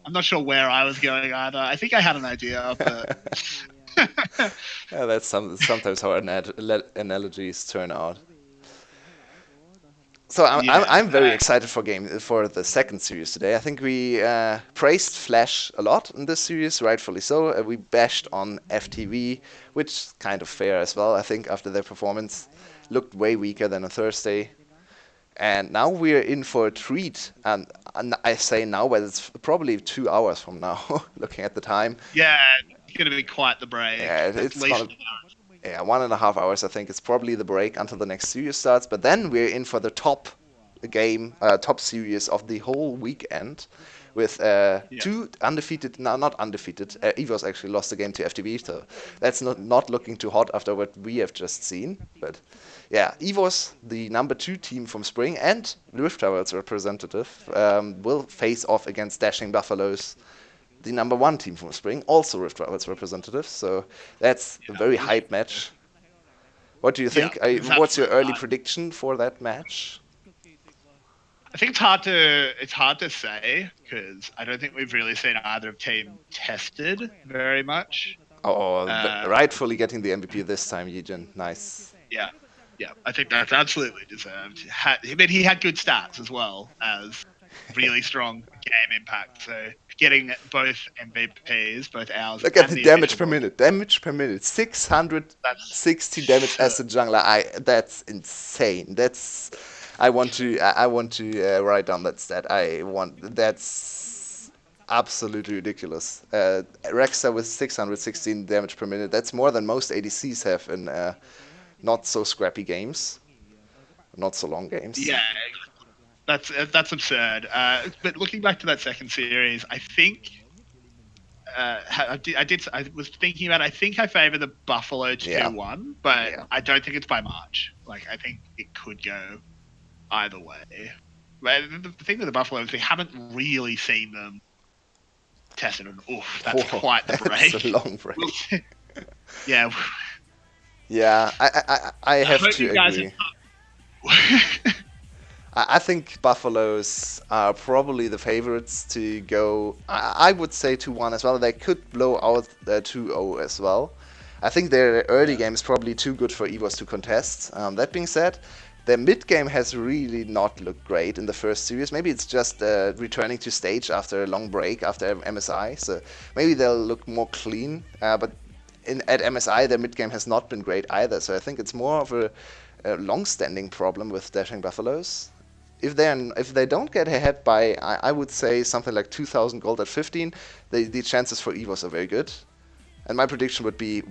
I'm not sure where I was going either. I think I had an idea, but that's sometimes how analogies turn out. So I'm very excited for the second series today. I think we praised Flash a lot in this series, rightfully so. We bashed on FTV, which kind of fair as well. I think after their performance, looked way weaker than on Thursday, and now we're in for a treat. And I say now, but it's probably 2 hours from now, looking at the time. Yeah, it's going to be quite the break. Yeah, it's 1.5 hours, I think. It's probably the break until the next series starts. But then we're in for the top game, top series of the whole weekend, with two undefeated, no, not undefeated. EVOS actually lost the game to FTV, so that's not looking too hot after what we have just seen. But yeah, EVOS, the number 2 team from Spring, and Rift Travel's representative, will face off against Dashing Buffaloes, the number 1 team from Spring, also Rift Travel's representative. So that's a very hype match. What do you think? What's your early prediction for that match? I think it's hard to say because I don't think we've really seen either team tested very much. Oh, rightfully getting the MVP this time, Yijin. Nice. Yeah, I think that's absolutely deserved. He had good stats as well as really strong game impact. So getting both MVPs, both ours. Look at the damage per minute. Damage per minute. 660 damage as a jungler. That's insane. I want to write down that stat. That's absolutely ridiculous. Rexar with 616 damage per minute. That's more than most ADCs have in not so scrappy games, not so long games. Yeah, that's absurd. But looking back to that second series, I think I was thinking about. I think I favor the Buffalo 2-1, but I don't think it's by much. Like I think it could go either way. But the thing with the Buffalo is we haven't really seen them tested. And that's quite the break. That's a long break. Yeah. Yeah, I have to agree. I think Buffaloes are probably the favorites to go. I would say 2-1 as well. They could blow out 2-0 as well. I think their early game is probably too good for EVOS to contest. That being said, their mid game has really not looked great in the first series. Maybe it's just returning to stage after a long break after MSI. So maybe they'll look more clean. But at MSI, their mid game has not been great either. So I think it's more of a long-standing problem with Dashing Buffaloes. If they don't get ahead by, I would say something like 2,000 gold at 15, the chances for EVOS are very good. And my prediction would be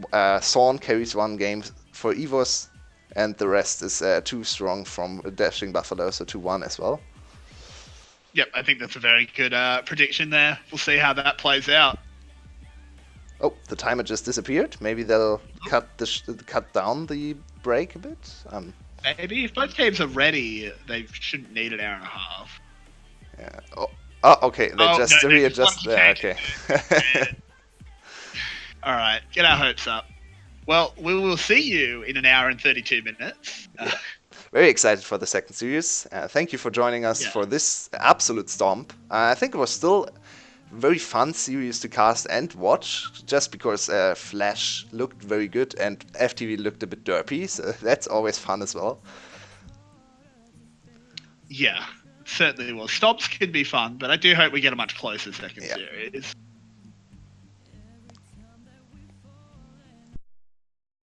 Sorn carries 1 game for EVOS, and the rest is too strong from Dashing Buffalo, so 2-1 as well. Yep, I think that's a very good prediction there. We'll see how that plays out. Oh, the timer just disappeared. Maybe they'll cut down the break a bit. Maybe if both teams are ready, they shouldn't need an hour and a half. Yeah. Oh, okay. They just readjust there. Okay. All right, get our hopes up. Well, we will see you in an hour and 32 minutes. Very excited for the second series. Thank you for joining us for this absolute stomp. I think it was still a very fun series to cast and watch, just because Flash looked very good and FTV looked a bit derpy, so that's always fun as well. Yeah, certainly was. Stomps can be fun, but I do hope we get a much closer second series.